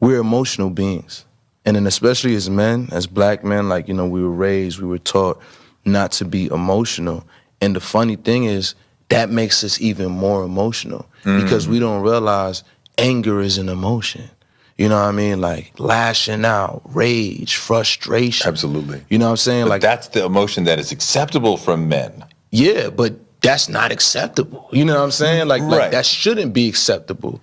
we're emotional beings. And then especially as men, as black men, like, we were raised, we were taught not to be emotional. And the funny thing is, that makes us even more emotional because we don't realize anger is an emotion. You know what I mean? Like lashing out, rage, frustration. Absolutely. You know what I'm saying? But Like, that's the emotion that is acceptable from men. yeah, but that's not acceptable. You know what I'm saying? Like Right. that shouldn't be acceptable.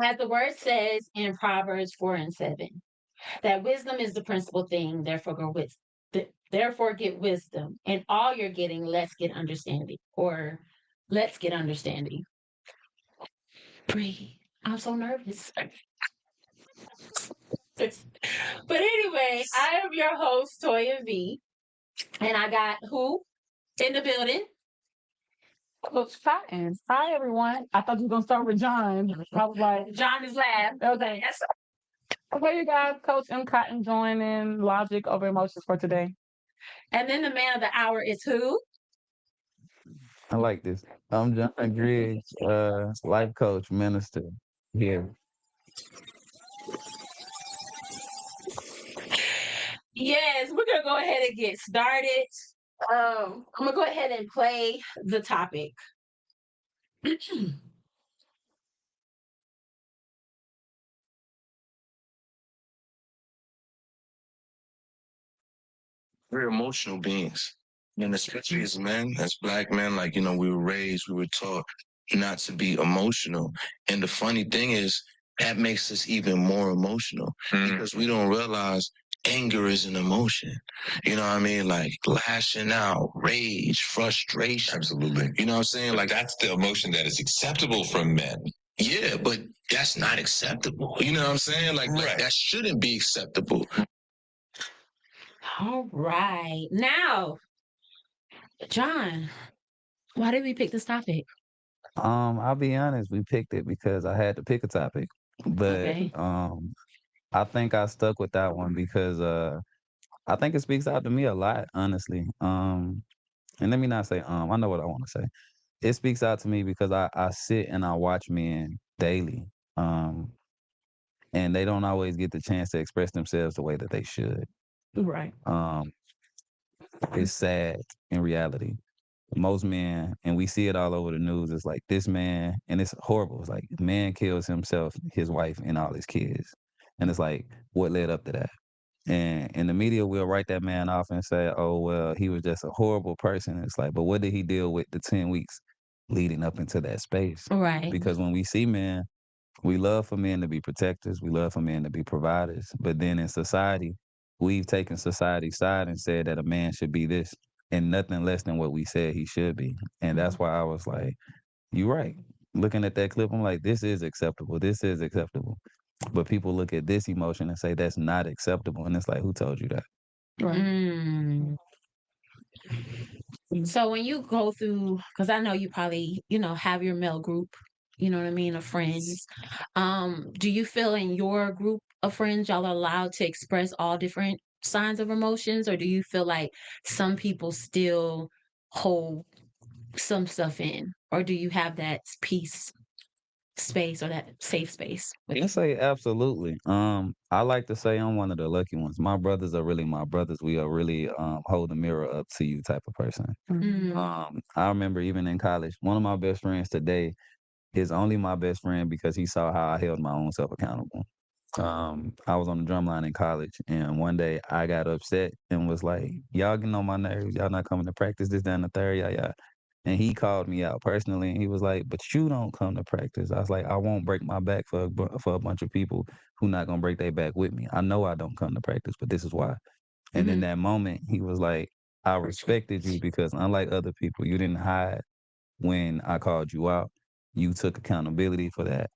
As the word says in Proverbs 4:7, that wisdom is the principal thing, therefore therefore get wisdom. And all you're getting, let's get understanding. Or let's get understanding. Breathe. I'm so nervous. But anyway, I am your host, Toya V. And I got who in the building? Coach Cotton. Hi, everyone. I thought you were going to start with John. I was like, John is lab. okay. Yes. Okay, you guys, Coach M. Cotton joining Logic Over Emotions for today. And then the man of the hour is who? I like this. I'm John Griggs, life coach, minister here. Yes, we're gonna go ahead and get started. I'm gonna go ahead and play the topic. We're emotional beings. And especially as men, as black men, like, we were raised, we were taught not to be emotional. And the funny thing is, that makes us even more emotional because we don't realize anger is an emotion. You know what I mean? Like lashing out, rage, frustration. Absolutely. You know what I'm saying? Like, That's the emotion that is acceptable from men. yeah, but that's not acceptable. You know what I'm saying? Like Right. that shouldn't be acceptable. All right. Now, John, why did we pick this topic? I'll be honest, we picked it because I had to pick a topic, but Okay. I think I stuck with that one because I think it speaks out to me a lot, honestly. And let me not say I know what I want to say. It speaks out to me because I sit and I watch men daily. Um, and they don't always get the chance to express themselves the way that they should. Right. Um, it's sad in reality. Most men, and we see it all over the news, it's like this man, and it's horrible. It's like man kills himself, his wife, and all his kids. And it's like, what led up to that? And the media will write that man off and say, oh, well, he was just a horrible person. It's like, but what did he deal with the 10 weeks leading up into that space? Right. Because when we see men, we love for men to be protectors, we love for men to be providers. But then in society, we've taken society's side and said that a man should be this and nothing less than what we said he should be. And that's why I was like, you're right. Looking at that clip, I'm like, this is acceptable. This is acceptable. But people look at this emotion and say that's not acceptable. And it's like, who told you that? Right. Mm. So when you go through, because I know you probably, have your male group, you know what I mean, of friends. Do you feel in your group of friends y'all are allowed to express all different signs of emotions, or do you feel like some people still hold some stuff in, or do you have that peace space or that safe space with I say absolutely. I like to say I'm one of the lucky ones. My brothers are really my brothers. We are really hold the mirror up to you type of person. Mm. I remember even in college, one of my best friends today is only my best friend because he saw how I held my own self accountable. I was on the drum line in college, and one day I got upset and was like, "Y'all getting on my nerves. Y'all not coming to practice. This, that, and the third, yeah, yeah." And he called me out personally, and he was like, "But you don't come to practice." I was like, "I won't break my back for for a bunch of people who not gonna break their back with me. I know I don't come to practice, but this is why." And in Mhm. that moment, he was like, "I respected you because unlike other people, you didn't hide when I called you out. You took accountability for that."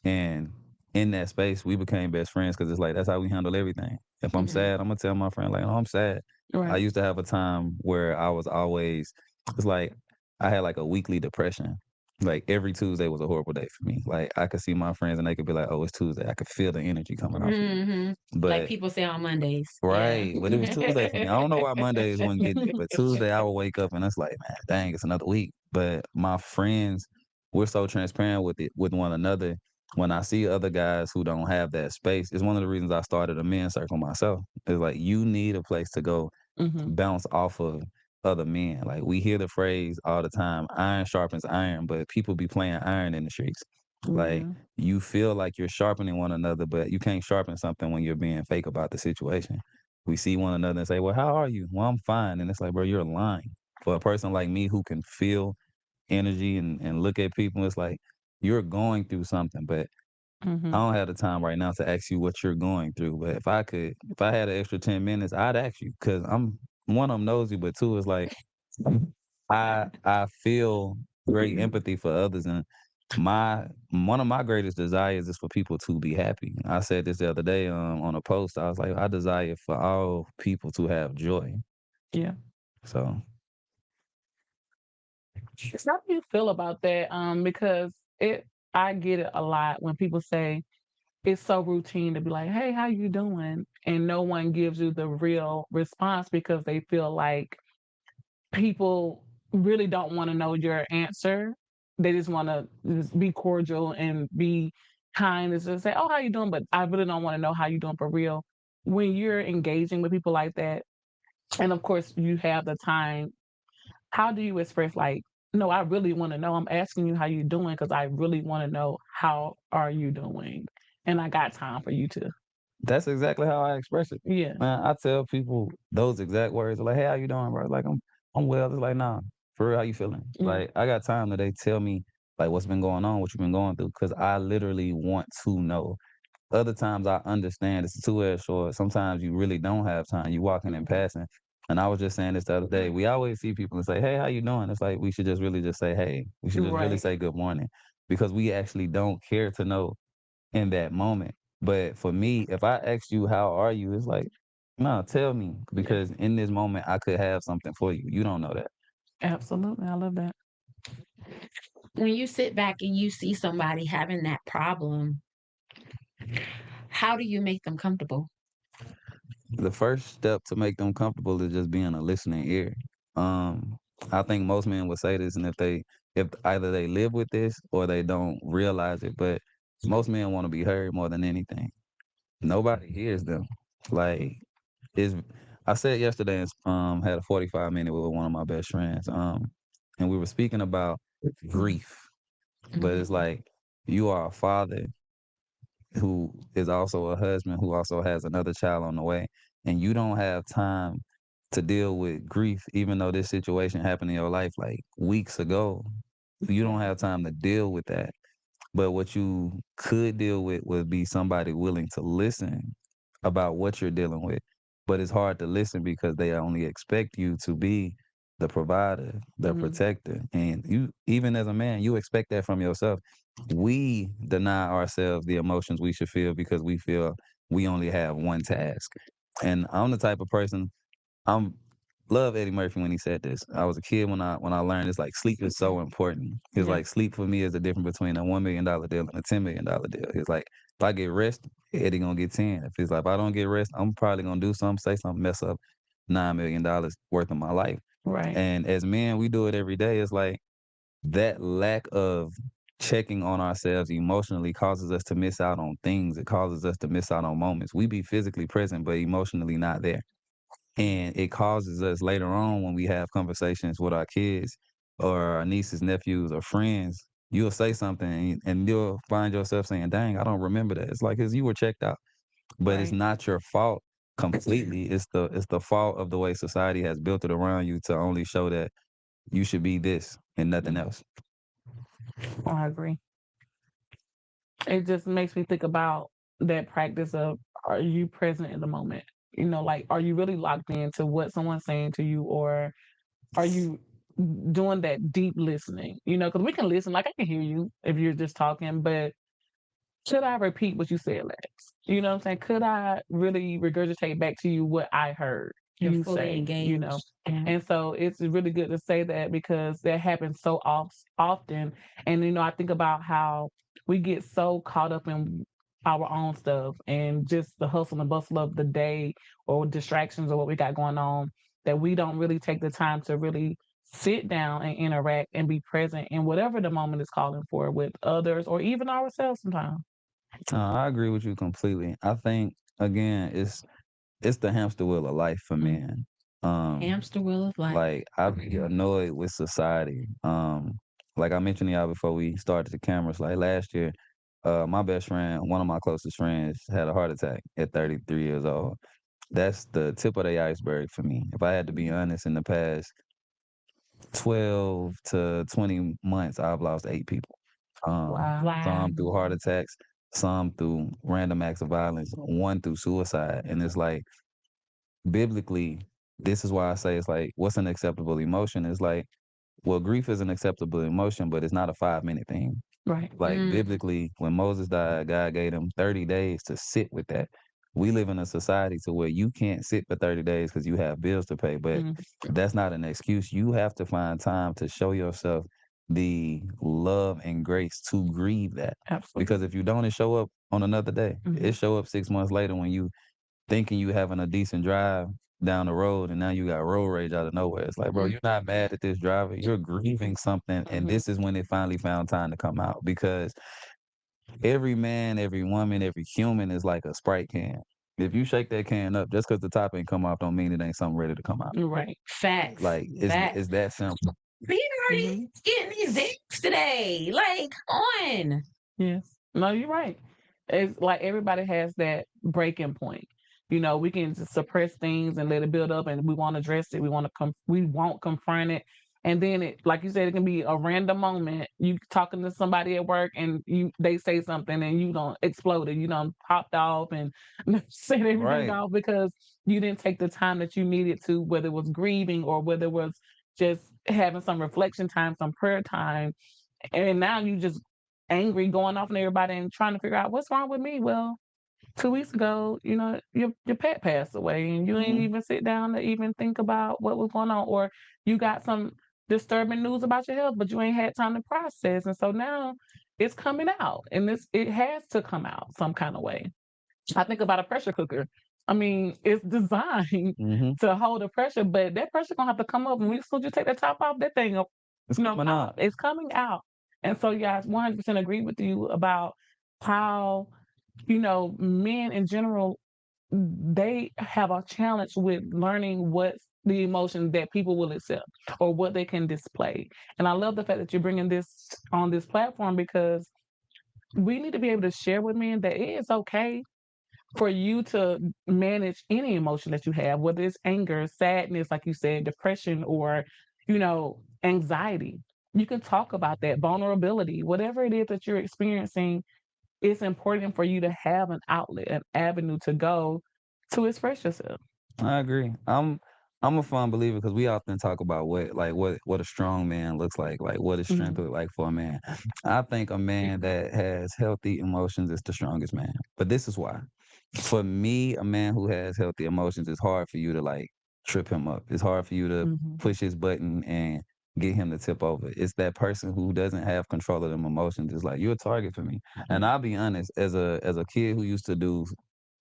And in that space, we became best friends because it's like that's how we handle everything. If I'm Mhm. sad, I'm gonna tell my friend like, "Oh, I'm sad." I Right. used to have a time where I was always it's like I had like a weekly depression. Like every Tuesday was a horrible day for me. Like I could see my friends and they could be like, "Oh, it's Tuesday." I could feel the energy coming off of you. Mhm. Like But people say on Mondays. Yeah. right, but it was Tuesday for me. I don't know why Mondays wasn't getting it, but Tuesday I would wake up and it's like, man, dang, it's another week. But my friends, we're so transparent with it with one another. When I see other guys who don't have that space, it's one of the reasons I started a men's circle myself. It's like you need a place to go Mhm. bounce off of other men. Like we hear the phrase all the time, iron sharpens iron, but people be playing iron in the streets. Like Yeah. you feel like you're sharpening one another, but you can't sharpen something when you're being fake about the situation. We see one another and say, "Well, how are you?" "Well, I'm fine." And it's like, bro, you're lying. For a person like me who can feel energy and look at people, it's like you're going through something, but I Mhm. don't have the time right now to ask you what you're going through. But if I had an extra 10 minutes, I'd ask you because I'm one, I'm nosy, but two, is like I feel great empathy for others, and my one of my greatest desires is for people to be happy. I said this the other day on a post. I was like, I desire for all people to have joy. Yeah. So How do you feel about that? Because I get it a lot when people say it's so routine to be like, "Hey, how you doing?" And no one gives you the real response because they feel like people really don't want to know your answer. They just want to just be cordial and be kind and just say, "Oh, how you doing?" But I really don't want to know how you doing for real. When you're engaging with people like that, and of course you have the time, how do you express like, "No, I really want to know. I'm asking you how you doing because I really want to know how are you doing, and I got time for you to." that's exactly how I express it. Yeah. Man, I tell people those exact words like, "Hey, how you doing, bro?" Like I'm well. It's like, nah, for real, how you feeling? Yeah. Like I got time that they tell me like what's been going on, what you've been going through, because I literally want to know. Other times I understand it's a two-edged sword. Sometimes you really don't have time. You walking and passing. And I was just saying this the other day. We always see people and say, "Hey, how you doing?" It's like we should just really just say, "Hey." We should just really Right. say good morning because we actually don't care to know in that moment. But for me, if I ask you how are you, it's like, no, tell me Yeah. because in this moment I could have something for you. You don't know that. Absolutely. I love that. When you sit back and you see somebody having that problem, how do you make them comfortable? The first step to make them comfortable is just being a listening ear. Um, I think most men would say this, and if either they live with this or they don't realize it, but most men want to be heard more than anything. Nobody hears them. Like is I said yesterday, had a 45-minute with one of my best friends, and we were speaking about grief, but it's Mhm. like you are a father who is also a husband who also has another child on the way, and you don't have time to deal with grief, even though this situation happened in your life like weeks ago. You don't have time to deal with that. But what you could deal with would be somebody willing to listen about what you're dealing with. But it's hard to listen because they only expect you to be the provider, the Mhm. protector. And you, even as a man, you expect that from yourself. We deny ourselves the emotions we should feel because we feel we only have one task. And I'm the type of person I'm love Eddie Murphy when he said this. I was a kid when I learned it's like sleep is so important. It's Yeah. like sleep for me is the difference between a $1 million deal and a $10 million deal. It's like if I get rest, Eddie gonna get 10. If it's like if I don't get rest, I'm probably gonna do something, say something, mess up $9 million worth of my life. Right. And as men, we do it every day. It's like that lack of checking on ourselves emotionally causes us to miss out on things. It causes us to miss out on moments. We be physically present, but emotionally not there. And it causes us later on when we have conversations with our kids or our nieces, nephews, or friends you'll say something and you'll find yourself saying, "Dang, I don't remember that." It's like, 'cause you were checked out, but it's Right. not your fault completely. It's the fault of the way society has built it around you to only show that you should be this and nothing else. I agree. It just makes me think about that practice of, are you present in the moment? Like, are you really locked into what someone's saying to you, or are you doing that deep listening? Because we can listen, like I can hear you if you're just talking, but should I repeat what you said last? You know what I'm saying? Could I really regurgitate back to you what I heard You're you fully say? engaged. Yeah. And so it's really good to say that, because that happens so often. And I think about how we get so caught up in our own stuff and just the hustle and bustle of the day, or distractions, or what we got going on, that we don't really take the time to really sit down and interact and be present in whatever the moment is calling for, with others or even ourselves sometimes. I agree with you completely. I think again, it's the hamster wheel of life for Mm. men. Um, Hamster wheel of life. like I be annoyed with society. Like I mentioned to y'all before we started the cameras, like last year, my best friend, one of my closest friends, had a heart attack at 33 years old. That's the tip of the iceberg for me. If I had to be honest, in the past 12 to 20 months, I've lost 8 people. Wow. Some through heart attacks, some through random acts of violence, one through suicide. And it's like, biblically, this is why I say it's like, what's an acceptable emotion? It's like, well, grief is an acceptable emotion, but it's not a 5-minute thing. Right. Like Mm. biblically, when Moses died, God gave him 30 days to sit with that. We live in a society to where you can't sit for 30 days because you have bills to pay, but Mhm. that's not an excuse. You have to find time to show yourself the love and grace to grieve that. Absolutely. Because if you don't, it show up on another day. Mhm. It show up 6 months later when you thinking you having a decent drive down the road, and now you got road rage out of nowhere. It's like, bro, Mhm. you're not mad at this driver. You're grieving something, and Mhm. this is when it finally found time to come out. Because every man, every woman, every human is like a Sprite can. If you shake that can up, just because the top ain't come off, don't mean it ain't something ready to come out. Right. Facts. Like Facts. it's that simple. Being already Mhm. getting these dicks today. Like, come on. Yes. No, you're right. It's like everybody has that breaking point. We can just suppress things and let it build up, and we want to address it. We won't confront it. And then like you said, it can be a random moment. You talking to somebody at work, and they say something, and you don't explode it. You don't popped off and set everything Right. off because you didn't take the time that you needed to, whether it was grieving or whether it was just having some reflection time, some prayer time, and now you just angry, going off on everybody and trying to figure out what's wrong with me. Well, 2 weeks ago, your pet passed away, and you ain't Mhm. even sit down to even think about what was going on, or you got some disturbing news about your health, but you ain't had time to process, and so now it's coming out, and it has to come out some kind of way. I think about a pressure cooker. I mean, it's designed Mhm. to hold the pressure, but that pressure gonna have to come up, and as soon as you take the top off, that thing, It's coming pop. out. It's coming out. And so, yeah, I 100% agree with you about how men in general, they have a challenge with learning what's the emotion that people will accept or what they can display. And I love the fact that you're bringing this on this platform, because we need to be able to share with men that it is okay for you to manage any emotion that you have, whether it's anger, sadness, like you said, depression, or, anxiety. You can talk about that, vulnerability, whatever it is that you're experiencing. It's important for you to have an outlet, an avenue to go to express yourself. I agree. I'm a firm believer because we often talk about what a strong man looks like what does strength Mhm. look like for a man. I think a man that has healthy emotions is the strongest man. But this is why. For me, a man who has healthy emotions, it's hard for you to like trip him up. It's hard for you to Mhm. push his button and get him to tip over. It's that person who doesn't have control of them emotions. It's like you're a target for me. And I'll be honest, as a kid who used to do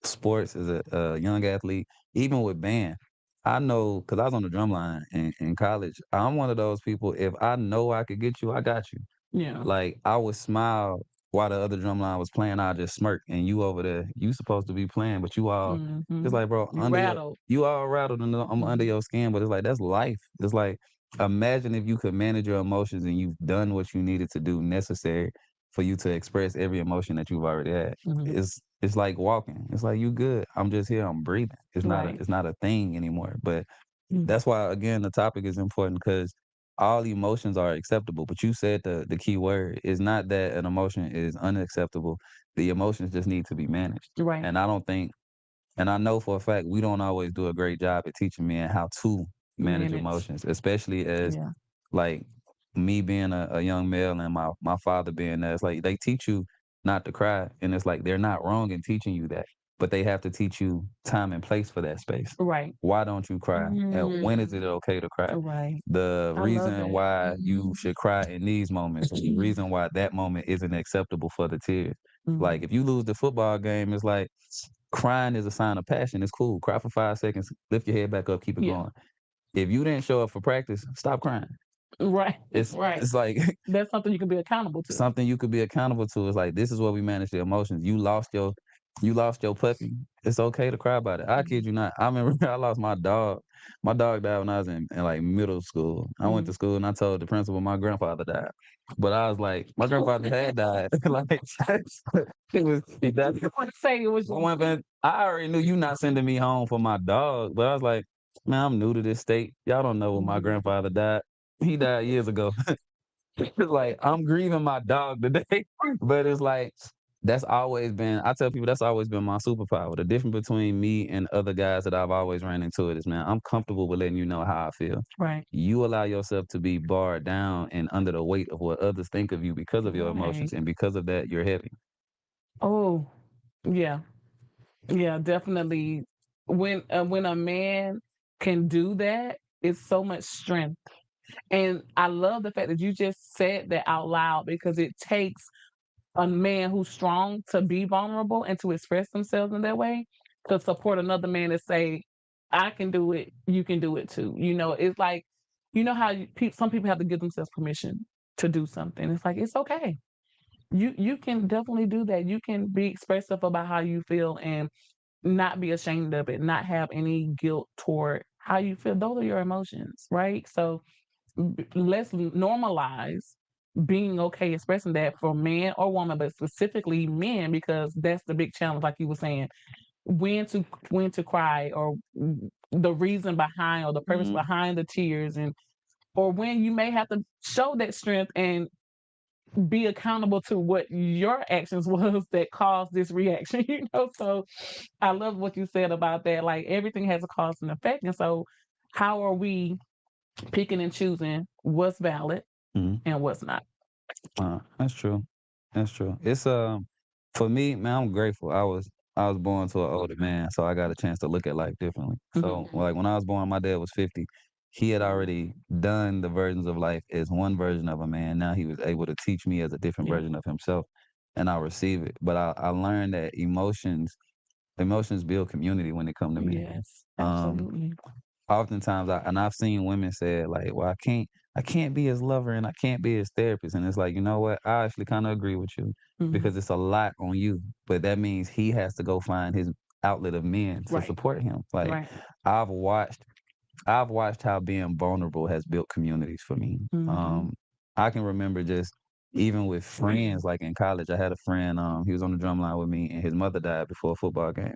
sports as a young athlete, even with band, I know because I was on the drum line in college. I'm one of those people. If I know I could get you, I got you. Yeah. Like I would smile while the other drum line was playing. I just smirk, and you over there, you supposed to be playing, but you all, it's Mhm. like, bro, You rattled. you all rattled, and I'm under Mhm. your skin. But it's like that's life. It's like imagine if you could manage your emotions and you've done what you needed to do necessary for you to express every emotion that you've already had. Mhm. It's like walking. It's like you good. I'm just here. I'm breathing. Right. It's not a thing anymore. But Mm. that's why again the topic is important because all emotions are acceptable. But you said the key word is not that an emotion is unacceptable. The emotions just need to be managed. Right. And I don't think and I know for a fact we don't always do a great job at teaching men how to manage Manage. emotions, especially as Yeah. like me being a young male and my father being that. It's like they teach you not to cry, and it's like they're not wrong in teaching you that, but they have to teach you time and place for that space. Right. Why don't you cry? And when is it okay to cry? Right. The I love reason that. why you should cry in these moments, and the reason why that moment isn't acceptable for the tears. Mhm. Like if you lose the football game, it's like crying is a sign of passion. It's cool. Cry for 5 seconds, lift your head back up, keep it Yeah. going. If you didn't show up for practice, stop crying. Right. It's Right. it's like That's something you can be accountable to. something you could be accountable to. It's like this is what we manage the emotions. You lost your puppy. It's okay to cry about it. I kid you not. I remember I lost my dog. My dog died when I was in like middle school. I went to school and I told the principal my grandfather died. But I was like, my grandfather had died. Like it was that I want to say it was I went back. I already knew you not sending me home for my dog, but I was like, man, I'm new to this state. Y'all don't know when my grandfather died. He died years ago. It's like I'm grieving my dog today, but it's like that's always been. I tell people that's always been my superpower. The difference between me and other guys that I've always ran into it is, man, I'm comfortable with letting you know how I feel. right. You allow yourself to be barred down and under the weight of what others think of you because of your emotions, Right. and because of that, you're heavy. Oh, yeah. Yeah, definitely. When a man can do that, it's so much strength. And I love the fact that you just said that out loud because it takes a man who's strong to be vulnerable and to express themselves in that way to support another man to say, I can do it, you can do it too. It's like, how some people have to give themselves permission to do something. It's like, it's okay. You can definitely do that. You can be expressive about how you feel and not be ashamed of it, not have any guilt toward how you feel. Those are your emotions, right? So let's normalize being okay expressing that for man or woman, but specifically men, because that's the big challenge, like you were saying, when to cry or the reason behind or the purpose Mhm. behind the tears and or when you may have to show that strength and be accountable to what your actions was that caused this reaction, So I love what you said about that. Like everything has a cause and effect. And so how are we picking and choosing what's valid Mhm. and what's not? That's true. That's true. It's for me, man, I'm grateful. I was born to an older man, so I got a chance to look at life differently. So Mhm. like when I was born, my dad was 50. He had already done the versions of life as one version of a man. Now he was able to teach me as a different Yeah. version of himself, and I receive it. But I learned that emotions build community when they come to men. Yes, Um, absolutely. Oftentimes I've seen women say it like, well, I can't be his lover and I can't be his therapist. And it's like, you know what? I actually kind of agree with you Mhm. because it's a lot on you. But that means he has to go find his outlet of men to Right, support him. Like right. I've watched I've watched how being vulnerable has built communities for me. Mhm. I can remember just even with friends, like in college, I had a friend, he was on the drum line with me and his mother died before a football game.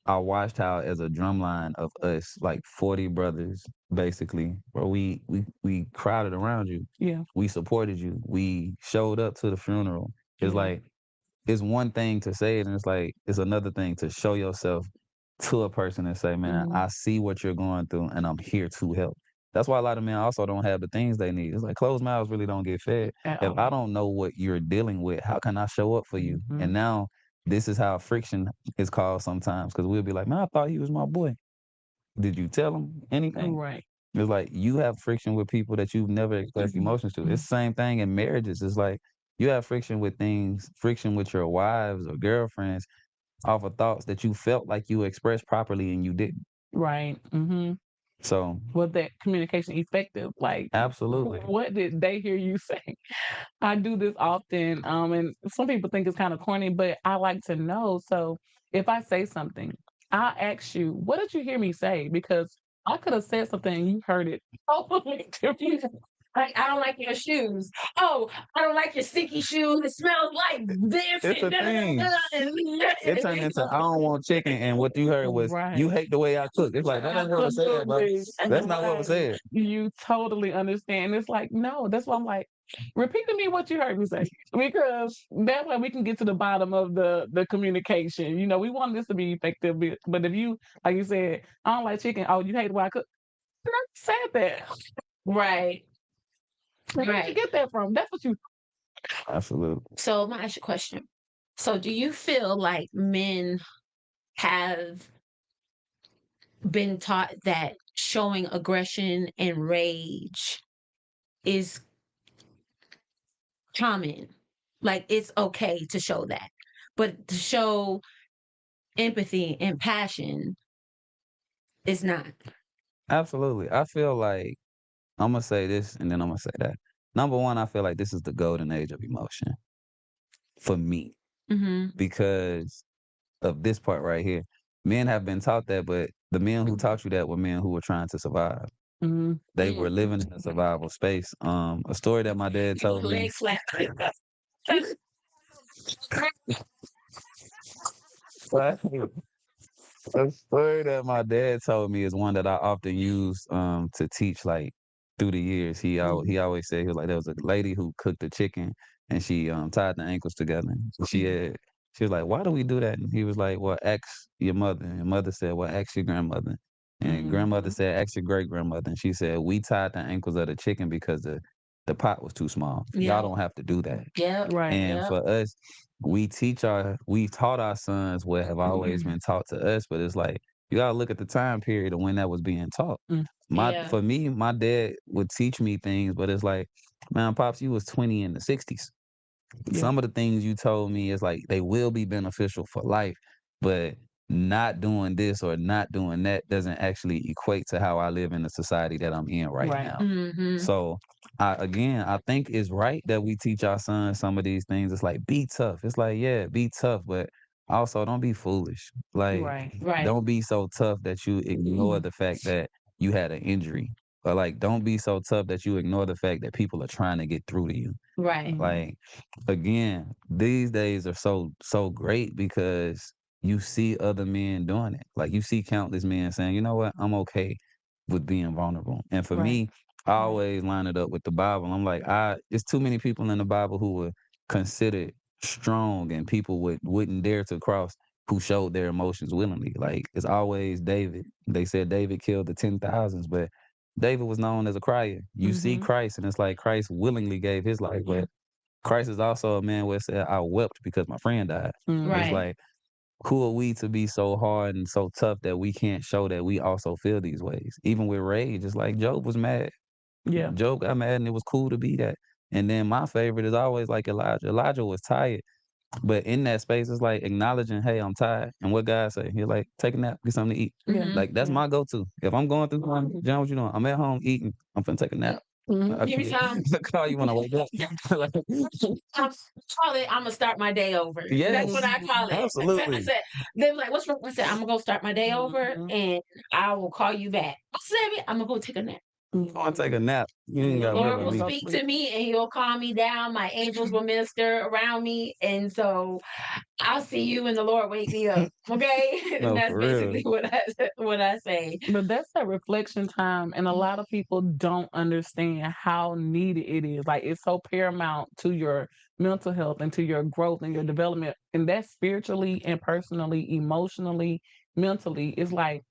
I watched how as a drumline of us, like 40 brothers, basically, where we crowded around you. Yeah, We supported you. We showed up to the funeral. It's yeah. like it's one thing to say it, and it's like it's another thing to show yourself to a person and say, "Man, Mhm. I see what you're going through, and I'm here to help." That's why a lot of men also don't have the things they need. It's like closed mouths really don't get fed. At If I all. don't know what you're dealing with, how can I show up for you? And Mhm. now this is how friction is caused sometimes because we'll be like, "Man, I thought he was my boy. Did you tell him anything?" Right. It's like you have friction with people that you've never expressed emotions to. It's the same thing in marriages. It's like you have friction with your wives or girlfriends off of thoughts that you felt like you expressed properly and you didn't. Right. Mhm. So Was that communication effective? Like, absolutely. what did they hear you say? I do this often, and some people think it's kind of corny, but I like to know. So if I say something, I'll ask you, what did you hear me say? Because I could have said something and you heard it totally different. Like, I don't like your shoes. Oh, I don't like your sticky shoes. It smells like this. It's a thing. It turned into I don't want chicken, and what you heard was you Right. hate the way I cook. It's like that ain't what was said, bro. Absolutely. That's not what was said. You totally understand. It's like, no, that's why I'm like, repeat to me what you heard me say. Because that way we can get to the bottom of the communication. You know, we want this to be effective. But if you, like you said, I don't like chicken. Oh, you hate the way I cook. I never said that. Right. Where did you Right. get that from? That's what you Absolutely. So I'm gonna ask you a question. So do you feel like men have been taught that showing aggression and rage is common? Like it's okay to show that. But to show empathy and passion is not. Absolutely. I feel like I'm gonna say this and then I'm gonna say that. Number one, I feel like this is the golden age of emotion for me Mm-hmm. because of this part right here. Men have been taught that, but the men who taught you that were men who were trying to survive. Mhm. They were living in a survival space. A story that my dad told me. Leg slap. A story that my dad told me is one that I often use to teach like through the years. He always said he was like there was a lady who cooked the chicken and she tied the ankles together. She was like, "Why do we do that?" And he was like, "Well, ask your mother." And mother said, "Well, ask your grandmother." And grandmother Mhm. said, "Ask your great grandmother." And she said, "We tied the ankles of the chicken because the pot was too small. Y'all Yeah. don't have to do that." Yep. Right. And Yep. for us, we've taught our sons what have always been taught to us, but it's like you gotta look at the time period of when that was being taught. Mm. Yeah. For me, my dad would teach me things, but it's like, man, pops, you was 20 in the 60s. Yeah. Some of the things you told me is like they will be beneficial for life, but not doing this or not doing that doesn't actually equate to how I live in the society that I'm in right Right. now. Mm-hmm. So I think it's right that we teach our sons some of these things. It's like be tough. It's like, yeah, be tough, but also don't be foolish. Like Right. Right. don't be so tough that you ignore the fact that you had an injury. Or like don't be so tough that you ignore the fact that people are trying to get through to you. Right. Mhm. Like again, these days are so great because you see other men doing it. Like you see countless men saying, "You know what? I'm okay with being vulnerable." And for Right. me, I Right. always line it up with the Bible. I'm like, it's too many people in the Bible who were considered strong and people wouldn't dare to cross who showed their emotions willingly. Like it's always David. They said David killed the 10,000s, but David was known as a crier. You see Mhm. Christ, and it's like Christ willingly gave his life, but Christ is also a man where it said, I wept because my friend died. Mhm. It's Right. like, who are we to be so hard and so tough that we can't show that we also feel these ways? Even with rage, it's like Job was mad. Yeah. Job got mad and it was cool to be that. And then my favorite is always like Elijah. Elijah was tired, but in that space, it's like acknowledging, hey, I'm tired. And what God say? He's like, take a nap, get something to eat. Yeah. Mhm. Like that's Yeah. my go-to. If I'm going through something, John, what you doing? I'm at home eating. I'm finna take a nap. Mhm. I Give me some. call you when I wake up. Like, I call it. I'm gonna start my day over. That's what yes, I call it. I absolutely. said. They were like, "What's wrong?" I said, "I'm gonna go start my day over, Mhm. and I will call you back." I said, "I'm gonna go take a nap." Go and take a nap. You ain't The gotta Yeah, worry Lord about will we'll me. go speak sleep. to me, and He'll calm me down. My angels will minister around me, and so I'll see you when the Lord wake me up. Okay, and No, that's for real. basically what I say. But that's that reflection time, and a lot of people don't understand how needed it is. Like it's so paramount to your mental health and to your growth and your development, and that's spiritually and personally, emotionally, mentally. It's like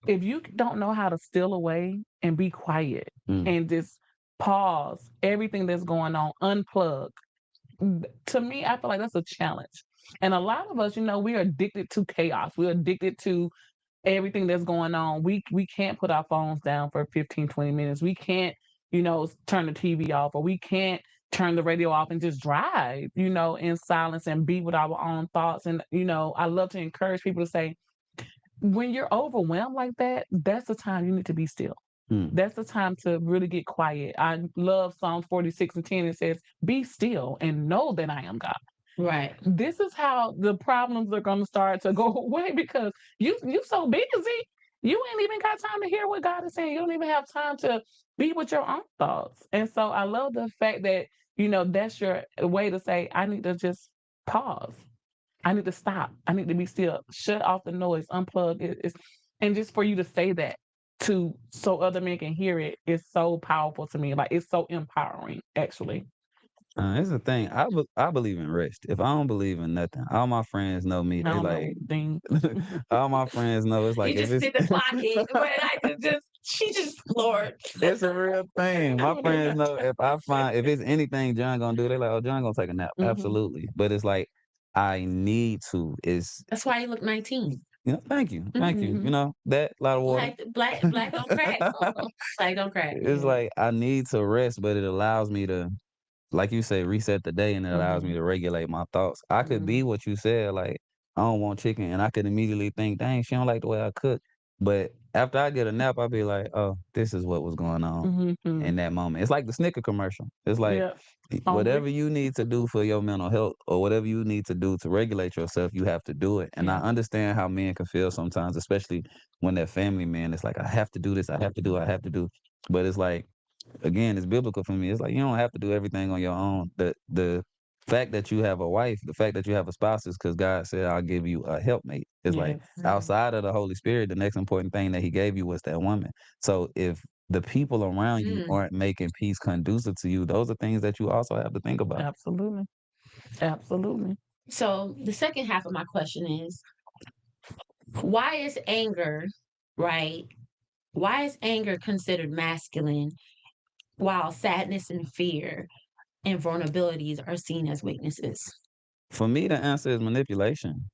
if you don't know how to steal away and be quiet Mm, and just pause everything that's going on, unplug. To me, I feel like that's a challenge. And a lot of us, we are addicted to chaos. We're addicted to everything that's going on. We can't put our phones down for 15, 20 minutes. We can't, turn the TV off, or we can't turn the radio off and just drive, in silence and be with our own thoughts. And, I love to encourage people to say, when you're overwhelmed like that, that's the time you need to be still. mm. That's the time to really get quiet. I love Psalms 46:10. It says, "Be still and know that I am God." Right. This is how the problems are going to start to go away because you so busy. you ain't even got time to hear what God is saying. You don't even have time to be with your own thoughts. And so I love the fact that, that's your way to say, I need to just pause. I need to stop. I need to be still. Shut off the noise. Unplug. And just for you to say that so other men can hear it is so powerful to me. Like it's so empowering, actually. It's the thing. I believe in rest. If I don't believe in nothing, all my friends know me. I They don't know. like Thing. all my friends know it's You like if just it's did the clocking, but I could just she just Lord. it's a real thing. My friends know if it's anything John gonna do, they're like, oh, John gonna take a nap. Mhm. Absolutely. But it's like I need to. It's That's why you look 19. thank you. Thank you. Mhm. That lot of water. Black don't crack. Black don't crack. It's like I need to rest, but it allows me to, like you say, reset the day, and it allows me Mhm. to regulate my thoughts. I could be what you said, like I don't want chicken, and I could immediately think, dang, she don't like the way I cook. But after I get a nap, I'll be like, oh, this is what was going on Mhm. in that moment. It's like the Snicker commercial. It's like Yeah. whatever Hungry. you need to do for your mental health or whatever you need to do to regulate yourself, you have to do it. And I Yeah. understand how men can feel sometimes, especially when they're family man. It's like I have to do this, I have to do, I have to do. But it's like again, it's biblical for me. It's like you don't have to do everything on your own. The fact that you have a wife, the fact that you have a spouse is because God said, I'll give you a helpmate. It's like Yes. outside of the Holy Spirit, the next important thing that he gave you was that woman. So if the people around you Mm. aren't making peace conducive to you, those are things that you also have to think about. Absolutely. Absolutely. So the second half of my question is, why is anger, right? Why is anger considered masculine while sadness and fear and vulnerabilities are seen as weaknesses? For me, the answer is manipulation.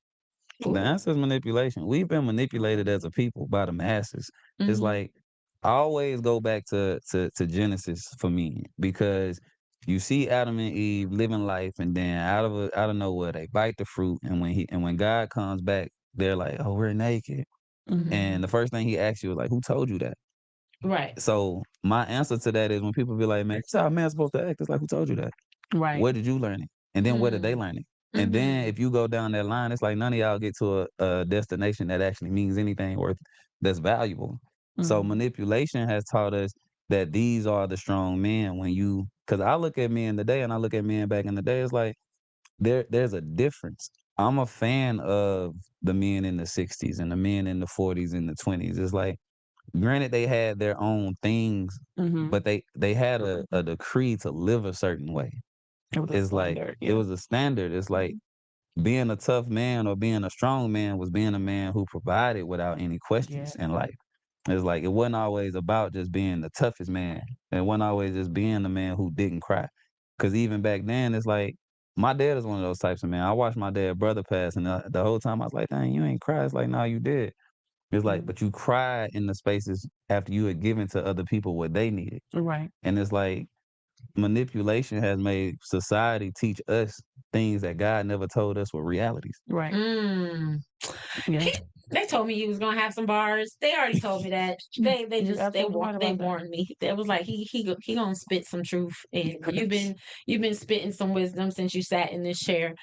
The Ooh. answer is manipulation. We've been manipulated as a people by the masses. It's Mhm. like I always go back to Genesis for me because you see Adam and Eve living life, and then out of nowhere they bite the fruit, and when God comes back, they're like, "Oh, we're naked," Mhm. and the first thing He asks you is like, "Who told you that?" Right. So my answer to that is when people be like, "Man, that's how a man's supposed to act." It's like, "Who told you that?" Right. Where did you learn it? And then where did they Mm. learn it? And then Mhm. if you go down that line, it's like none of y'all get to a destination that actually means anything worth that's valuable. So Mhm. manipulation has taught us that these are the strong men because I look at men today and I look at men back in the day, it's like there's a difference. I'm a fan of the men in the 60s and the men in the 40s and the 20s. It's like, granted, they had their own things, Mhm. but they had a decree to live a certain way. It was a It's like standard. it Yeah. was a standard. It's like being a tough man or being a strong man was being a man who provided without any questions Yes. in life. It's like it wasn't always about just being the toughest man. It wasn't always just being the man who didn't cry. Cause even back then, it's like my dad is one of those types of men. I watched my dad brother pass, and the whole time I was like, "Dang, you ain't cry." It's like, "No, you did." It's like, Mhm. but you cried in the spaces after you had given to other people what they needed, Right. and it's like manipulation has made society teach us things that God never told us were realities. Right. Mm. Yeah. They told me you was gonna have some bars. They already told me that. They You're just absolutely right they about that. warned me. They was like he gonna spit some truth, and you've been spitting some wisdom since you sat in this chair.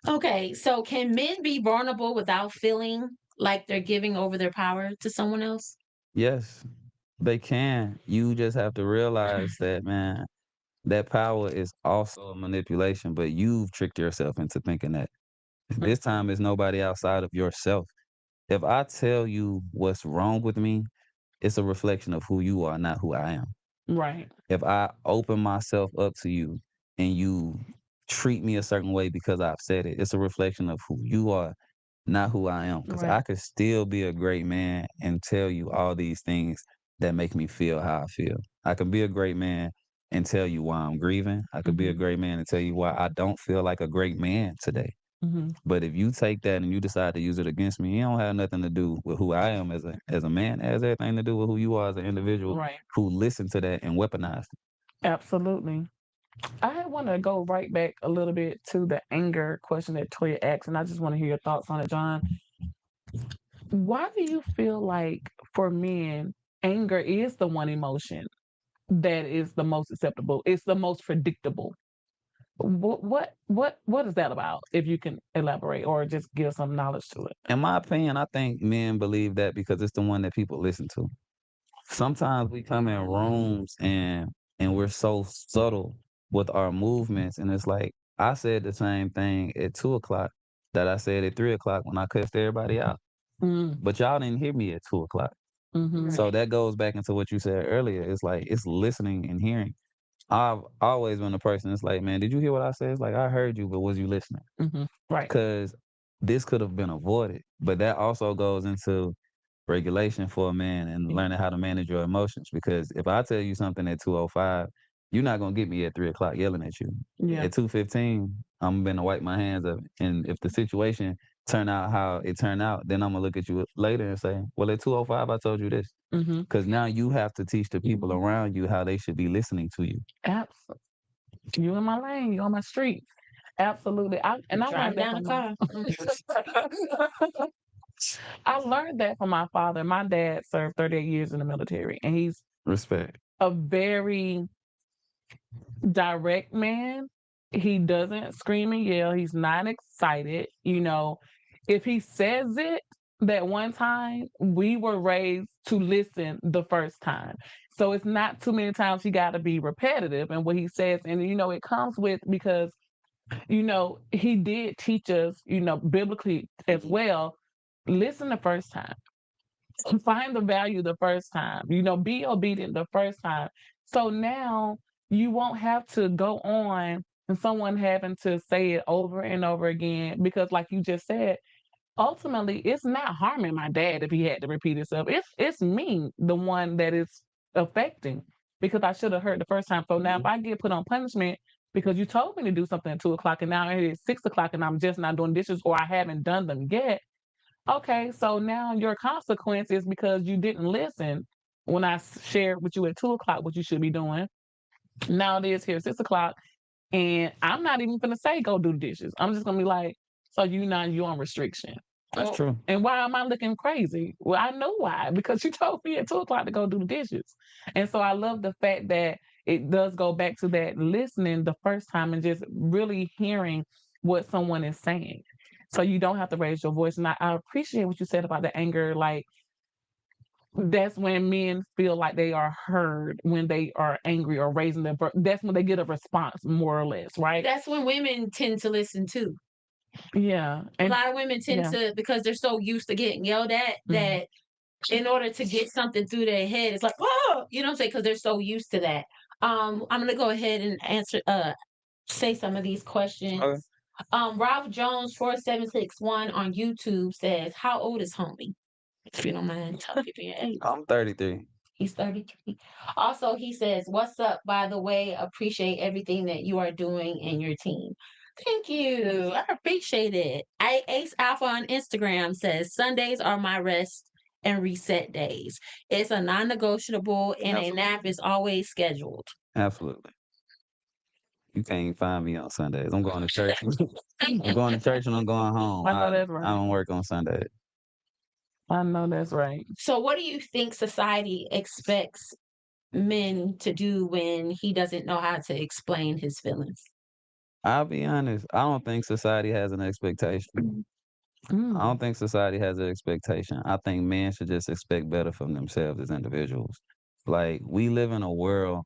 Okay, so can men be vulnerable without feeling like they're giving over their power to someone else? Yes, they can. You just have to realize that, man, that power is also a manipulation, but you've tricked yourself into thinking that. This time is nobody outside of yourself. If I tell you what's wrong with me, it's a reflection of who you are, not who I am. Right. If I open myself up to you and you treat me a certain way because I've said it, it's a reflection of who you are, not who I am. Because Right. I could still be a great man and tell you all these things that make me feel how I feel. I can be a great man and tell you why I'm grieving. I could be a Mhm. great man and tell you why I don't feel like a great man today. Mhm. But if you take that and you decide to use it against me, it don't have nothing to do with who I am as a man. It has everything to do with who you are as an individual Right. who listened to that and weaponized it. Absolutely. I want to go right back a little bit to the anger question that Toya asked, and I just want to hear your thoughts on it, John. Why do you feel like for men, anger is the one emotion that is the most acceptable? It's the most predictable. What is that about? If you can elaborate or just give some knowledge to it. In my opinion, I think men believe that because it's the one that people listen to. Sometimes we come in rooms and we're so subtle with our movements, and it's like I said the same thing at 2 o'clock that I said at 3 o'clock when I cussed everybody out, Mm, but y'all didn't hear me at 2 o'clock. mhm, So that goes back into what you said earlier. It's like it's listening and hearing. I've always been a person. It's like, man, did you hear what I said? It's like I heard you, but was you listening? mhm. Right. Because this could have been avoided. But that also goes into regulation for a man and Yeah. learning how to manage your emotions. Because if I tell you something at 2:05, you're not gonna get me at 3 o'clock yelling at you. Yeah. At 2:15, I'm gonna wipe my hands of it. And if the situation turn out how it turned out, then I'm gonna look at you later and say, well, at 2:05, I told you this. Mhm. Because now you have to teach the people around you how they should be listening to you. Absolutely. You in my lane. You on my street. Absolutely. I learned Driving that down the from car. I learned that from my father. My dad served 38 years in the military, and he's Respect. a very direct man. He doesn't scream and yell. He's not excited. If he says it, that one time we were raised to listen the first time. So it's not too many times he got to be repetitive in what he says. And, it comes with because, he did teach us, biblically as well. Listen the first time, find the value the first time, be obedient the first time. So now you won't have to go on and someone having to say it over and over again because, like you just said, ultimately it's not harming my dad if he had to repeat himself. It's me, the one that is affecting because I should have heard the first time. So now if I get put on punishment because you told me to do something at 2 o'clock and now it is 6 o'clock and I'm just not doing dishes or I haven't done them yet. Okay, so now your consequence is because you didn't listen when I shared with you at 2 o'clock what you should be doing. Now it is here 6 o'clock, and I'm not even gonna say go do the dishes. I'm just gonna be like, so you're on restriction. That's Well, true. and why am I looking crazy? Well, I know why, because you told me at 2 o'clock to go do the dishes. And so I love the fact that it does go back to that listening the first time and just really hearing what someone is saying. So you don't have to raise your voice. And I appreciate what you said about the anger. Like that's when men feel like they are heard when they are angry or raising their that's when they get a response, more or less, right? That's when women tend to listen too. Yeah. A And lot of women tend yeah. to, because they're so used to getting yelled at, Mhm. that in order to get something through their head, it's like, oh, you know what I'm saying? Because they're so used to that. I'm gonna go ahead and answer, say some of these questions. Okay. Ralph Jones 4761 on YouTube says, "How old is homie?" If you don't mind telling people your age. I'm 33. He's 33. Also, he says, "What's up, by the way? Appreciate everything that you are doing and your team." Thank you. I appreciate it. Ace Alpha on Instagram says, "Sundays are my rest and reset days. It's a non-negotiable and a nap is always scheduled." Absolutely. You can't even find me on Sundays. I'm going to church. I'm going to church and I'm going home. I know that's I right. don't work on Sundays. I know that's right. So what do you think society expects men to do when he doesn't know how to explain his feelings? I'll be honest. I don't think society has an expectation. I Mm. don't think society has an expectation. I think men should just expect better from themselves as individuals. Like we live in a world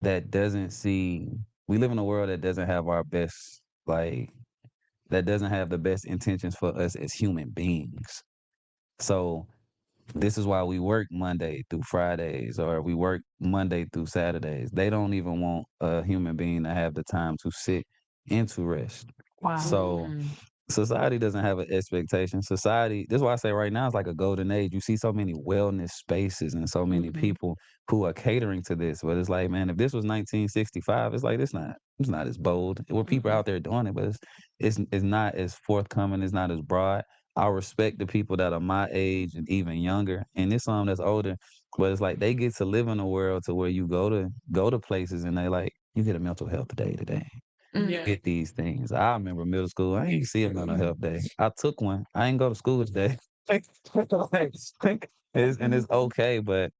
that doesn't see. We live in a world that doesn't have our best. That doesn't have the best intentions for us as human beings. So this is why we work Monday through Fridays or we work Monday through Saturdays. They don't even want a human being to have the time to sit and to rest. Wow. So society doesn't have an expectation. Society, this is why I say right now it's like a golden age. You see so many wellness spaces and so many Mhm. people who are catering to this. But it's like, man, if this was 1965, it's like it's not as bold. There were people out there doing it, but it's not as forthcoming, it's not as broad. I respect the people that are my age and even younger. And there's some that's older, but it's like they get to live in a world to where you go to places and they like, you get a mental health day today. Yeah. Get these things. I remember middle school. I ain't see a mental health day. I took one. I ain't go to school today. And it's okay, but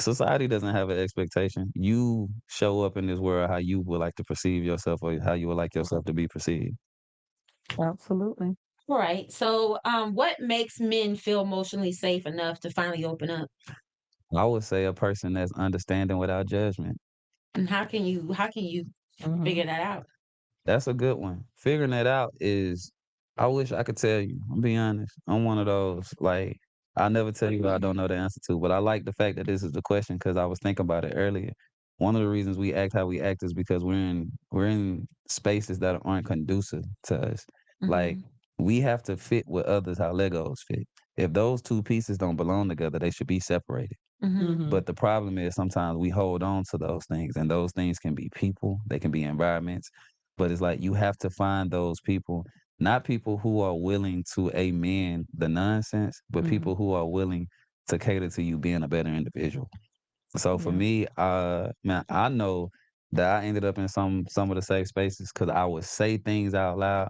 society doesn't have an expectation. You show up in this world how you would like to perceive yourself or how you would like yourself to be perceived. Absolutely. Right. So, what makes men feel emotionally safe enough to finally open up? I would say a person that's understanding without judgment. And how can you Mhm. figure that out? That's a good one. Figuring that out is, I wish I could tell you. I'm being honest. I'm one of those, like, I never tell you what I don't know the answer to, but I like the fact that this is the question because I was thinking about it earlier. One of the reasons we act how we act is because we're in spaces that aren't conducive to us. Like, Mhm. we have to fit with others how Legos fit. If those two pieces don't belong together, they should be separated. Mhm. Mhm. But the problem is sometimes we hold on to those things, and those things can be people, they can be environments. But it's like you have to find those people, not people who are willing to amend the nonsense, but Mhm. people who are willing to cater to you being a better individual. So for Yeah. me, man, I know that I ended up in some of the safe spaces because I would say things out loud.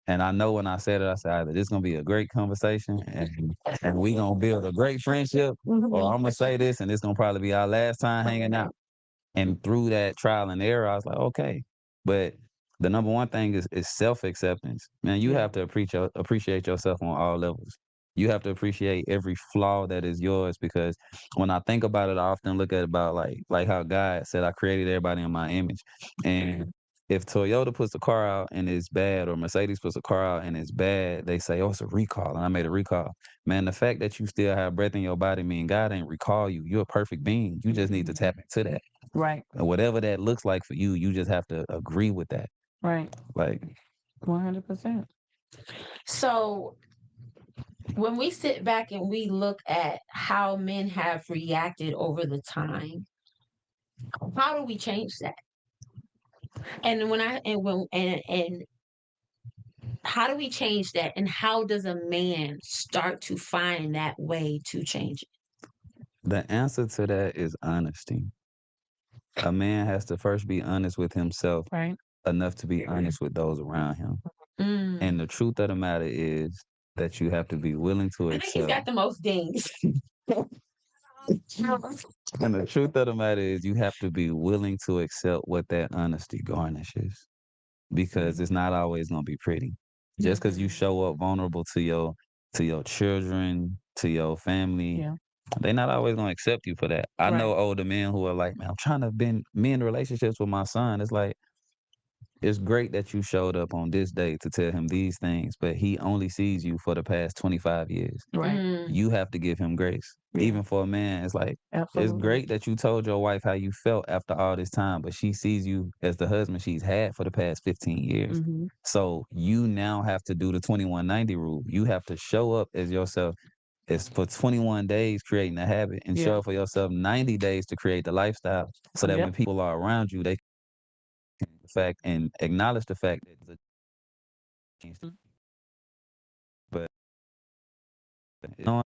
And I know when I said it, I said either this gonna be a great conversation and we gonna build a great friendship, or I'm gonna say this and it's gonna probably be our last time hanging out. And through that trial and error, I was like, okay. But the number one thing is self acceptance. Man, you Yeah. have to appreciate yourself on all levels. You have to appreciate every flaw that is yours because when I think about it, I often look at it about like how God said I created everybody in my image. And if Toyota puts a car out and it's bad, or Mercedes puts a car out and it's bad, they say, oh, it's a recall, and I made a recall. Man, the fact that you still have breath in your body mean God ain't recall you. You're a perfect being. You just need to tap into that. Right. And whatever that looks like for you, you just have to agree with that. Right. Like, 100%. So, when we sit back and we look at how men have reacted over the time, how do we change that? And when I and when and how do we change that? And how does a man start to find that way to change it? the answer to that is honesty. A man has to first be honest with himself Right. enough to be honest with those around him. Mm. And the truth of the matter is that you have to be willing to I think he's accept. got the most dings. And the truth of the matter is you have to be willing to accept what that honesty garnishes because it's not always going to be pretty. Just because you Mhm. show up vulnerable to your children, to your family, Yeah. they're not always gonna accept you for that. I Right. know older men who are like, man, I'm trying to mend relationships with my son. It's like, it's great that you showed up on this day to tell him these things, but he only sees you for the past 25 years. Right. Mm. You have to give him grace. Yeah. Even for a man, it's like, it's Absolutely. great that you told your wife how you felt after all this time, but she sees you as the husband she's had for the past 15 years. Mhm. So you now have to do the 2190 rule. You have to show up as yourself. It's for 21 days creating a habit and Yeah. show up for yourself 90 days to create the lifestyle so that Yep. when people are around you, they can the fact and acknowledge the fact that there's a change. Mm. But you know,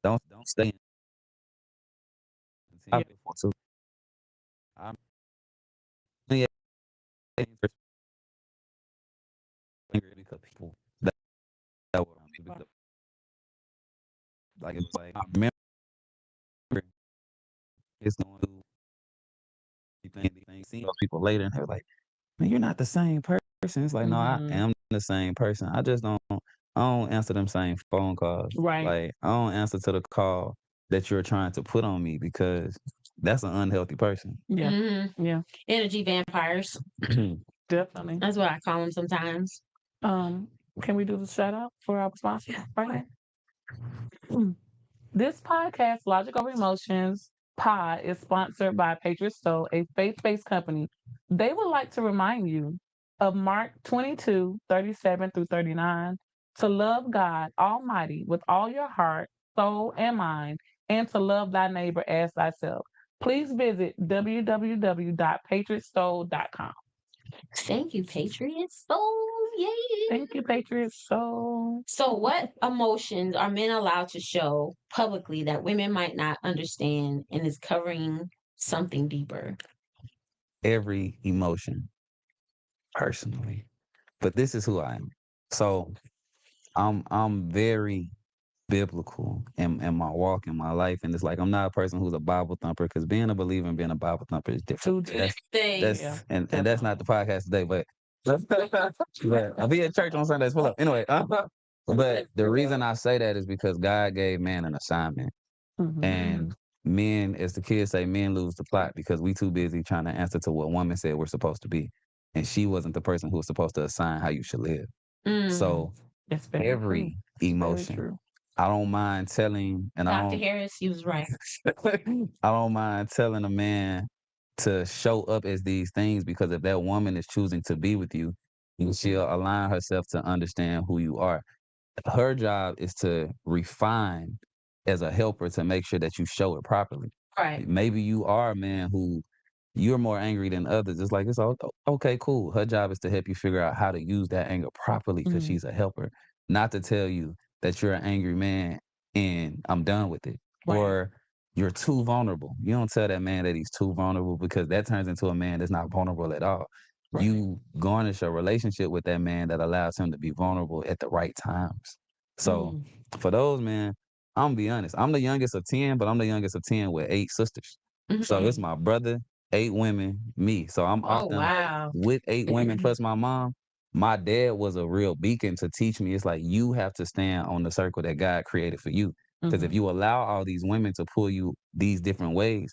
don't stay in Yeah. so I'm yeah, because people that were around me because, like it's like I remember it's going to these things, seeing those people later and they're like, man, you're not the same person. It's like, no, I Mhm. am the same person. I don't answer them same phone calls. Right. Like, I don't answer to the call that you're trying to put on me because that's an unhealthy person. Yeah. Mhm. Yeah. Energy vampires. Definitely. That's what I call them sometimes. Can we do the shout out for our sponsor right now? This podcast, Logic Over Emotions Pod, is sponsored by Patriot Soul, a faith-based company. They would like to remind you of Mark 22:37-39, to love God Almighty with all your heart, soul, and mind, and to love thy neighbor as thyself. Please visit www.patriotsoul.com. Thank you, Patriots. Oh, yeah. Thank you, Patriot Soul. So, what emotions are men allowed to show publicly that women might not understand and is covering something deeper? Every emotion, personally. But this is who I am. So I'm very biblical in my walk in my life. And it's like I'm not a person who's a Bible thumper because being a believer and being a Bible thumper is different. Two That's Things. Yeah, and that's not the podcast today, but I'll be at church on Sundays. Pull up. Anyway, but the reason I say that is because God gave man an assignment. Mhm. And men, as the kids say, men lose the plot because we too busy trying to answer to what woman said we're supposed to be. And she wasn't the person who was supposed to assign how you should live. Mm. So It's very true. every It's very emotion, true. I don't mind telling, and I Dr. don't, Harris, he was right. I don't mind telling a man to show up as these things because if that woman is choosing to be with you, then she'll align herself to understand who you are. Her job is to refine as a helper to make sure that you show it properly. Right. Maybe you are a man who you're more angry than others. It's like, okay, cool. Her job is to help you figure out how to use that anger properly because Mhm. she's a helper, not to tell you that you're an angry man and I'm done with it. Right. Or you're too vulnerable. You don't tell that man that he's too vulnerable because that turns into a man that's not vulnerable at all. Right. You garnish a relationship with that man that allows him to be vulnerable at the right times. So for those men, I'm gonna be honest. I'm the youngest of 10, but I'm the youngest of 10 with 8 sisters. So it's my brother, 8 women, me. So I'm Oh, often wow. with 8 women plus my mom. My dad was a real beacon to teach me. It's like you have to stand on the circle that God created for you. Because if Mhm. you allow all these women to pull you these different ways,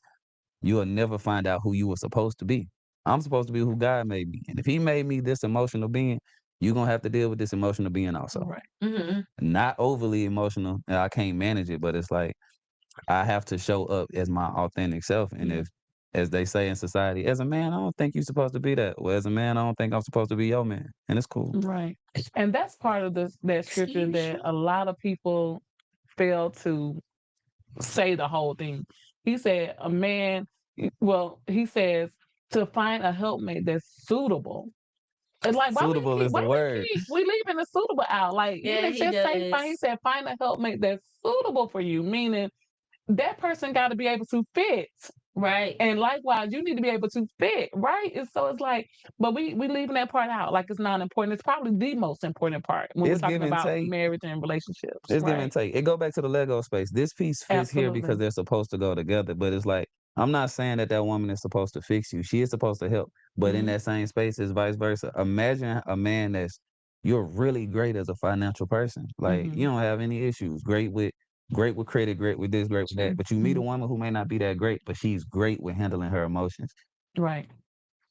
you'll never find out who you were supposed to be. I'm supposed to be who God made me. And if he made me this emotional being, you're gonna have to deal with this emotional being also. Right. Mm-hmm. Not overly emotional. And I can't manage it, but it's like I have to show up as my authentic self. And Yeah. if, as they say in society, as a man, I don't think you're supposed to be that. Well, as a man, I don't think I'm supposed to be your man. And it's cool. Right. And that's part of that scripture that a lot of people fail to say the whole thing. He said a man, he says to find a helpmate that's suitable. It's like Suitable is the word. we leaving the suitable out? Like he Yeah, didn't he just say find. He does. said find a helpmate that's suitable for you, meaning that person got to be able to fit. Right. And likewise, you need to be able to fit, right? And so it's like, but we leaving that part out, like it's not important. It's probably the most important part when we're It's talking give and about take. marriage and relationships. It's give Right? and take. It go back to the Lego space. This piece fits here because Absolutely. they're supposed to go together. But it's like I'm not saying that that woman is supposed to fix you. She is supposed to help. But in Mhm. that same space, it's vice versa. Imagine a man that's you're really great as a financial person. Like you Mhm. don't have any issues. Great with credit, great with this, great with that. But you meet a Mhm. woman who may not be that great, but she's great with handling her emotions. Right.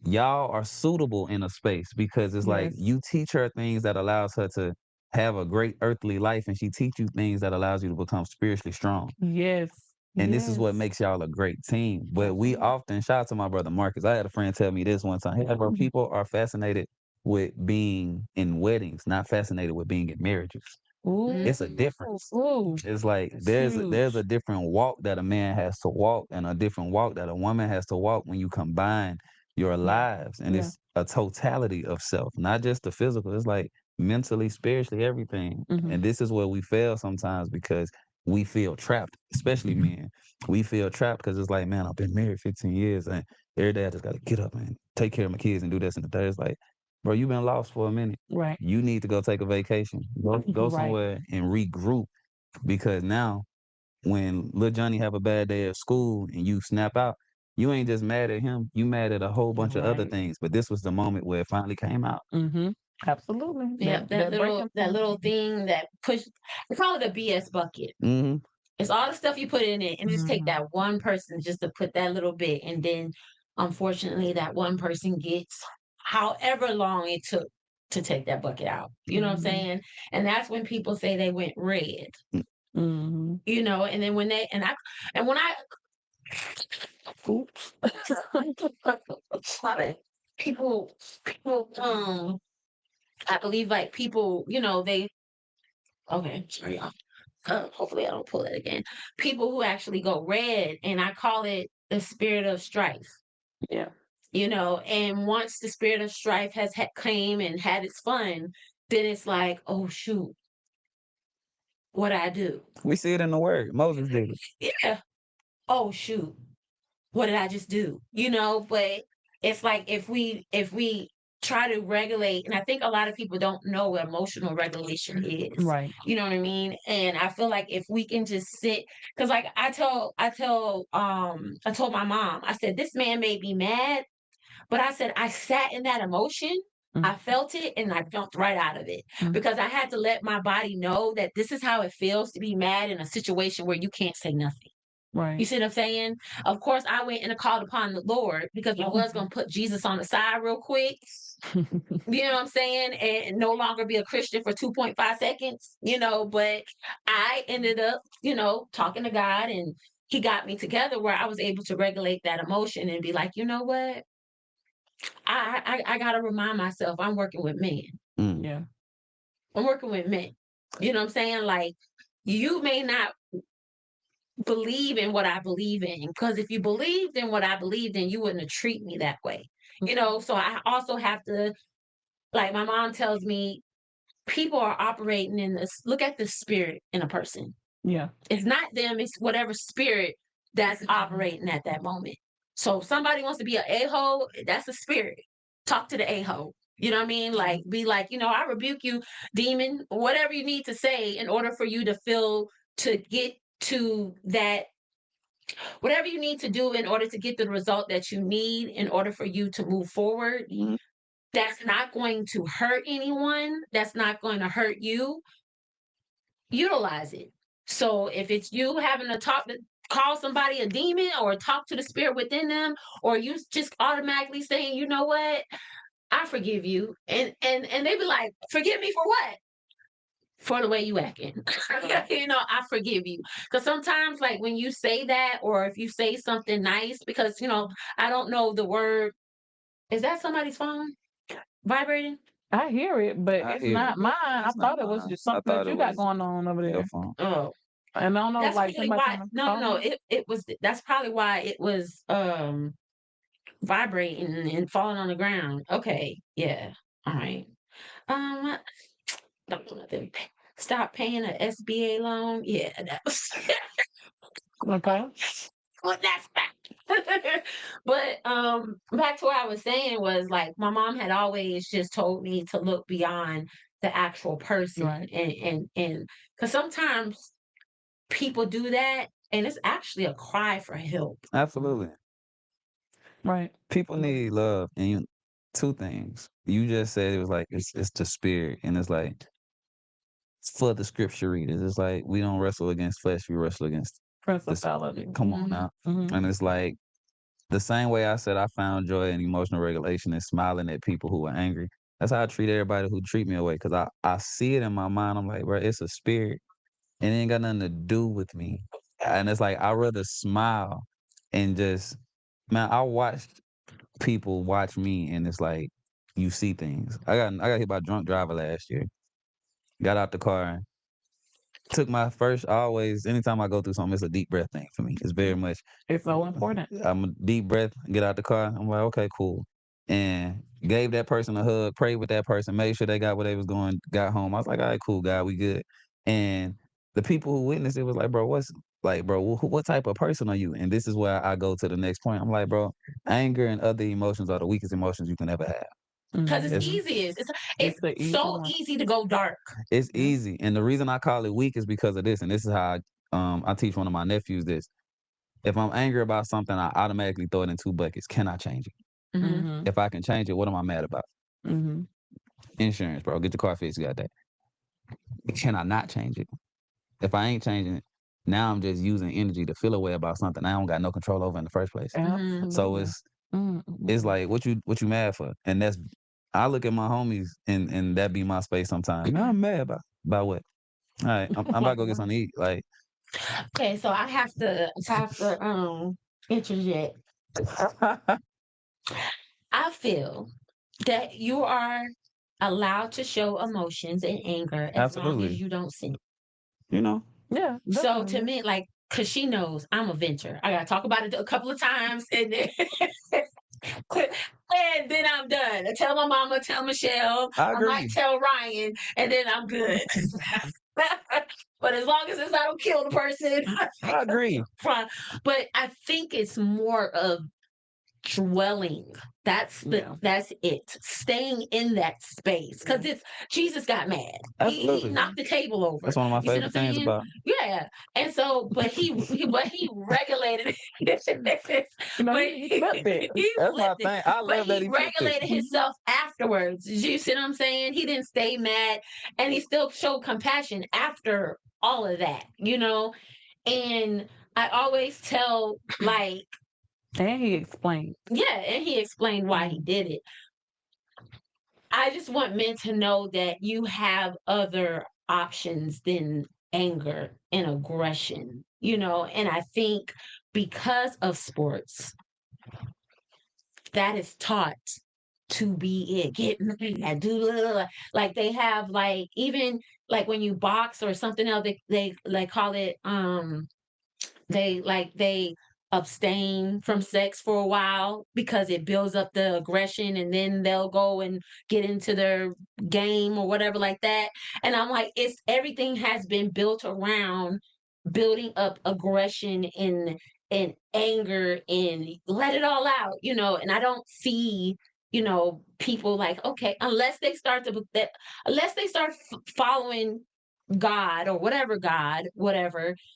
Y'all are suitable in a space because it's like Yes. you teach her things that allows her to have a great earthly life and she teach you things that allows you to become spiritually strong. Yes. And this is what Yes. makes y'all a great team. But we Absolutely. often, shout out to my brother Marcus. I had a friend tell me this one time. Hey, bro, Mhm. people are fascinated with being in weddings, not fascinated with being in marriages. Ooh. It's a difference. Ooh. It's like It's there's a huge. different walk that a man has to walk and a different walk that a woman has to walk when you combine your Yeah. lives. And Yeah. it's a totality of self, not just the physical. It's like mentally, spiritually, everything. Mhm. And this is where we fail sometimes because we feel trapped, especially men. We feel trapped because it's like, man, I've been married 15 years and every day I just got to get up and take care of my kids and do this and the third. It's like, bro, you've been lost for a minute. Right. You need to go take a vacation. Go Right. somewhere and regroup because now when little Johnny have a bad day at school and you snap out, you ain't just mad at him, you mad at a whole bunch of other Right. things. But this was the moment where it finally came out. Mhm. Absolutely. Yep, that breaking little point. thing that push we call it a BS bucket. Hmm. It's all the stuff you put in it and just take Mhm. that one person just to put that little bit and then unfortunately that one person gets however long it took to take that bucket out. You know what I'm Mhm. saying? And that's when people say they went red. Mhm. You know, and then when they and when I oops sorry. People I believe like people, you know, they okay, sorry y'all. Hopefully I don't pull it again. People who actually go red, and I call it the spirit of strife. Yeah. You know, and once the spirit of strife has came and had its fun, then it's like, oh shoot, what I do? We see it in the word. Moses did it. Yeah. Oh shoot, what did I just do? You know, but it's like if we try to regulate, and I think a lot of people don't know what emotional regulation is. Right. You know what I mean? And I feel like if we can just sit, because like I told my mom, I said, this man made me mad, but I said I sat in that emotion. I felt it and I jumped right out of it Mhm. because I had to let my body know that this is how it feels to be mad in a situation where you can't say nothing. You Right. see what I'm saying? Of course, I went and called upon the Lord because I was going to put Jesus on the side real quick. You know what I'm saying? And no longer be a Christian for 2.5 seconds, but I ended up, talking to God, and he got me together where I was able to regulate that emotion and be like, you know what? I got to remind myself I'm working with men. Mm. Yeah. I'm working with men. You know what I'm saying? Like, you may not believe in what I believe in, because if you believed in what I believed in, you wouldn't have treated me that way. So I also have to, like my mom tells me, people are operating in this. Look at the spirit in a person. Yeah. It's not them, it's whatever spirit that's operating at that moment. So if somebody wants to be an a-hole, that's a spirit. Talk to the a-hole. You know what I mean? Like, be like, I rebuke you, demon, whatever you need to say in order for you to get to that, whatever you need to do in order to get the result that you need in order for you to move forward. Mhm. That's not going to hurt anyone. That's not going to hurt you. Utilize it. So if it's you having to call somebody a demon or talk to the spirit within them, or you just automatically saying, you know what, I forgive you, and they be like, forgive me for what? For the way you acting. I forgive you. Because sometimes, like when you say that, or if you say something nice, because I don't know the word. Is that somebody's phone vibrating? I hear it, but I it's hear not it. mine. I It's not thought it was mine. just I something thought that it you got was going on over your there. phone. Oh, And I don't know, that's like probably somebody why. trying to No, call no, me. it was. That's probably why it was vibrating and falling on the ground. Okay, yeah, all right. Um, don't do nothing. Stop paying an SBA loan. Yeah, that was. Okay. Well, that's back. But back to what I was saying was, like, my mom had always just told me to look beyond the actual person, Right. and because sometimes people do that, and it's actually a cry for help. Absolutely. Right. People need love, and two things. You just said it was like it's the spirit, and it's like for the scripture readers, it's like we don't wrestle against flesh, we wrestle against Principality. come on Mhm. now. Mhm. And it's like the same way I said I found joy in emotional regulation is smiling at people who are angry. That's how I treat everybody who treat me away, because I see it in my mind. I'm like, bro, it's a spirit. And it ain't got nothing to do with me. And it's like I rather smile and just, man, I watched people watch me, and it's like you see things. I got hit by a drunk driver last year. Got out the car, took my first, always anytime I go through something, it's a deep breath thing for me. It's very much It's so important. I'm a deep breath, get out the car. I'm like, okay, cool. And gave that person a hug, prayed with that person, made sure they got where they was going, got home. I was like, all right, cool, God, we good. And the people who witnessed it was like, bro, what type of person are you? And this is where I go to the next point. I'm like, bro, anger and other emotions are the weakest emotions you can ever have. Because it's It's Mhm. easiest. It's It's the easy so one. easy to go dark. it's Yeah. easy. And the reason I call it weak is because of this. And this is how I teach one of my nephews this. If I'm angry about something, I automatically throw it in two buckets. Can I change it? Mhm. Mhm. If I can change it, what am I mad about? Mhm. Insurance, bro. Get your car fixed. You got that. Can I not change it? If I ain't changing it, now I'm just using energy to feel a way about something I don't got no control over in the first place. Mhm. So Absolutely. it's Mhm. like what you mad for? And that's I look at my homies and that be my space sometimes. Man, I'm mad about what? All right, I'm about to go get something to eat. Like Okay, so I have to interject. I feel that you are allowed to show emotions and anger as long as absolutely, you don't sin. you know. Yeah, So to definitely. me, like, cause she knows I'm a venture. I gotta talk about it a couple of times, and then and then I'm done. I tell my mama, tell Michelle, I I might agree. tell Ryan, and then I'm good. But as long as I don't kill the person, I agree. fine. But I think it's more of dwelling. That's it. Staying in that space. Because it's Jesus got mad. He Absolutely. knocked the table over. That's one of my You see what I'm favorite things saying? about. Yeah. And so, but he regulated it. You know, But he flipped it. he That's my flipped it. thing. I But love that he he flipped it. regulated himself afterwards. You see what I'm saying? He didn't stay mad, and he still showed compassion after all of that, you know? And I always tell, like, And he explained. yeah, and he explained why he did it. I just want men to know that you have other options than anger and aggression, you know? And I think because of sports, that is taught to be it. Get mad, do blah, blah, blah. Like they have like even like when you box or something else, they like call it they abstain from sex for a while because it builds up the aggression and then they'll go and get into their game or whatever like that. And I'm like, it's everything has been built around building up aggression and anger and let it all out, you know. And I don't see, you know, people like, okay, unless they start following God or whatever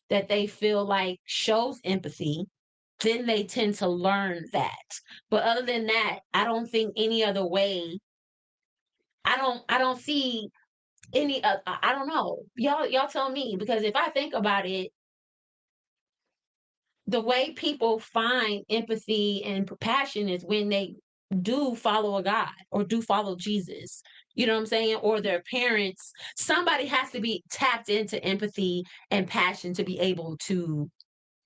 that they feel like shows empathy, then they tend to learn that. But other than that, I don't think any other way. I don't see any. I don't know. Y'all tell me because if I think about it, the way people find empathy and compassion is when they do follow a God or do follow Jesus. You know what I'm saying? Or their parents. Somebody has to be tapped into empathy and passion to be able to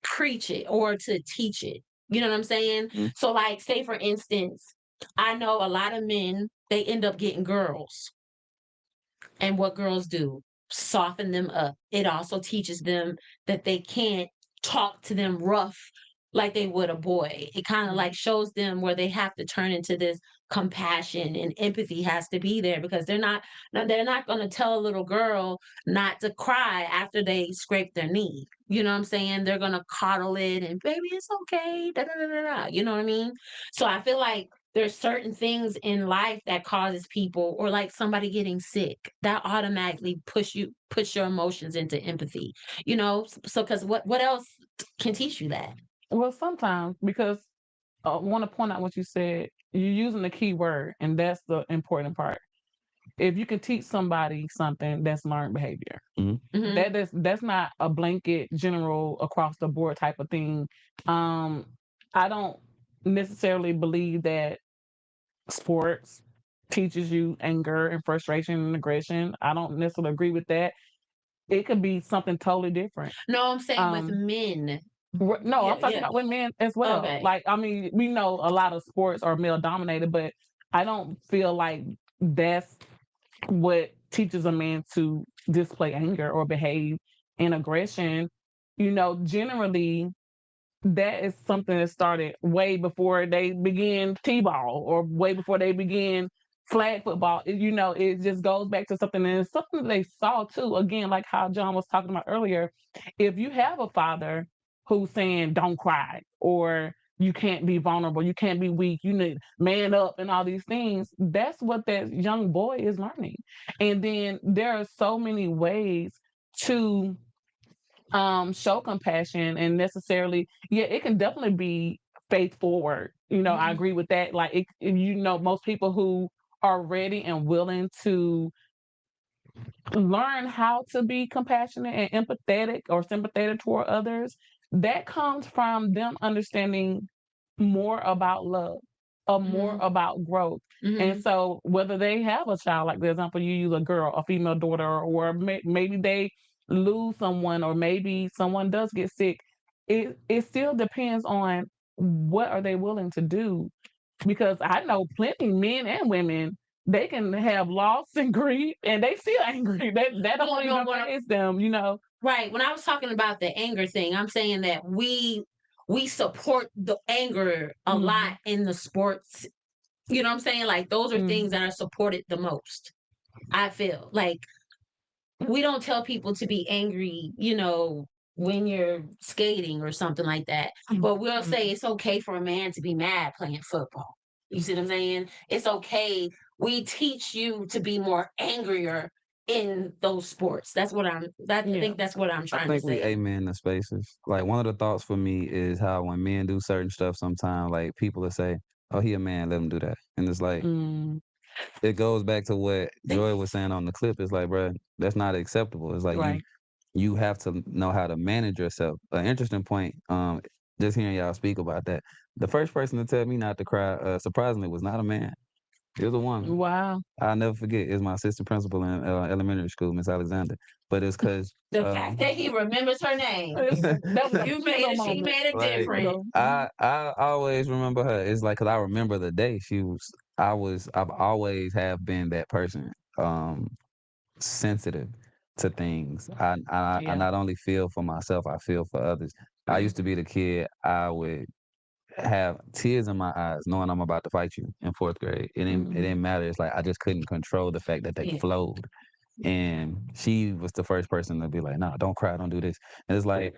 preach it or to teach it. You know what I'm saying? Mhm. So, like, say for instance, I know a lot of men, they end up getting girls. And what girls do, soften them up. It also teaches them that they can't talk to them rough like they would a boy. It kind of like shows them where they have to turn into this compassion and empathy has to be there because they're not going to tell a little girl not to cry after they scrape their knee. You know what I'm saying? They're going to coddle it and baby it's okay. Da, da, da, da, da. You know what I mean? So I feel like there's certain things in life that causes people or like somebody getting sick that automatically push your emotions into empathy, you know. So because what else can teach you that? Well, sometimes because I want to point out what you said. You're using the key word, and that's the important part. If you can teach somebody something, that's learned behavior. Mhm. That's not a blanket, general, across the board type of thing. I don't necessarily believe that sports teaches you anger and frustration and aggression. I don't necessarily agree with that. It could be something totally different. No, I'm saying with Um, men. No, Yeah, I'm talking yeah. about with men as well. Okay. Like, I mean, we know a lot of sports are male dominated, but I don't feel like that's what teaches a man to display anger or behave in aggression. You know, generally, that is something that started way before they begin t-ball or way before they begin flag football. You know, it just goes back to something, and it's something they saw too. Again, like how John was talking about earlier, if you have a father who's saying don't cry or you can't be vulnerable, you can't be weak, you need man up and all these things, that's what that young boy is learning. And then there are so many ways to show compassion, and necessarily, yeah, it can definitely be faith forward. You know, I Mhm. agree with that. Like, you know, most people who are ready and willing to learn how to be compassionate and empathetic or sympathetic toward others, that comes from them understanding more about love or more Mhm. about growth. And Mhm. so, whether they have a child, like the example you use, a girl, a female daughter, or maybe they lose someone, or maybe someone does get sick, it still depends on what are they willing to do. Because I know plenty men and women, they can have loss and grief, and they still angry. That No, don't no, even what phase them, you know. right. When I was talking about the anger thing, I'm saying that we support the anger a lot Mhm. in the sports. You know what I'm saying? Like those are things that Mhm. are supported the most. I feel like we don't tell people to be angry, you know, when you're skating or something like that. But we'll say it's okay for a man to be mad playing football. You see what I'm saying? It's okay. We teach you to be more angrier in those sports. That's what I Yeah. think that's what I'm I trying to think we say. amen the spaces. Like one of the thoughts for me is how when men do certain stuff sometimes, like people will say, "Oh, he a man, let him do that." And it's like Mm, it goes back to what Joy was saying on the clip. It's like, bro, that's not acceptable. It's like right. you have to know how to manage yourself. An interesting point. Just hearing y'all speak about that. The first person to tell me not to cry, surprisingly, was not a man. It was a woman. Wow. I'll never forget. It's my assistant principal in elementary school, Miss Alexander. But it's because The fact that he remembers her name, That was a you pivotal made it. She moment. made it Like, different. Pivotal. I always remember her. It's like because I remember the day I've always have been that person. Sensitive to things. I Yeah. not only feel for myself, I feel for others. I used to be the kid I would have tears in my eyes knowing I'm about to fight you in 4th grade. It didn't matter. It's like I just couldn't control the fact that they Yeah. flowed. And she was the first person to be like, "Nah, don't cry, don't do this." And it's like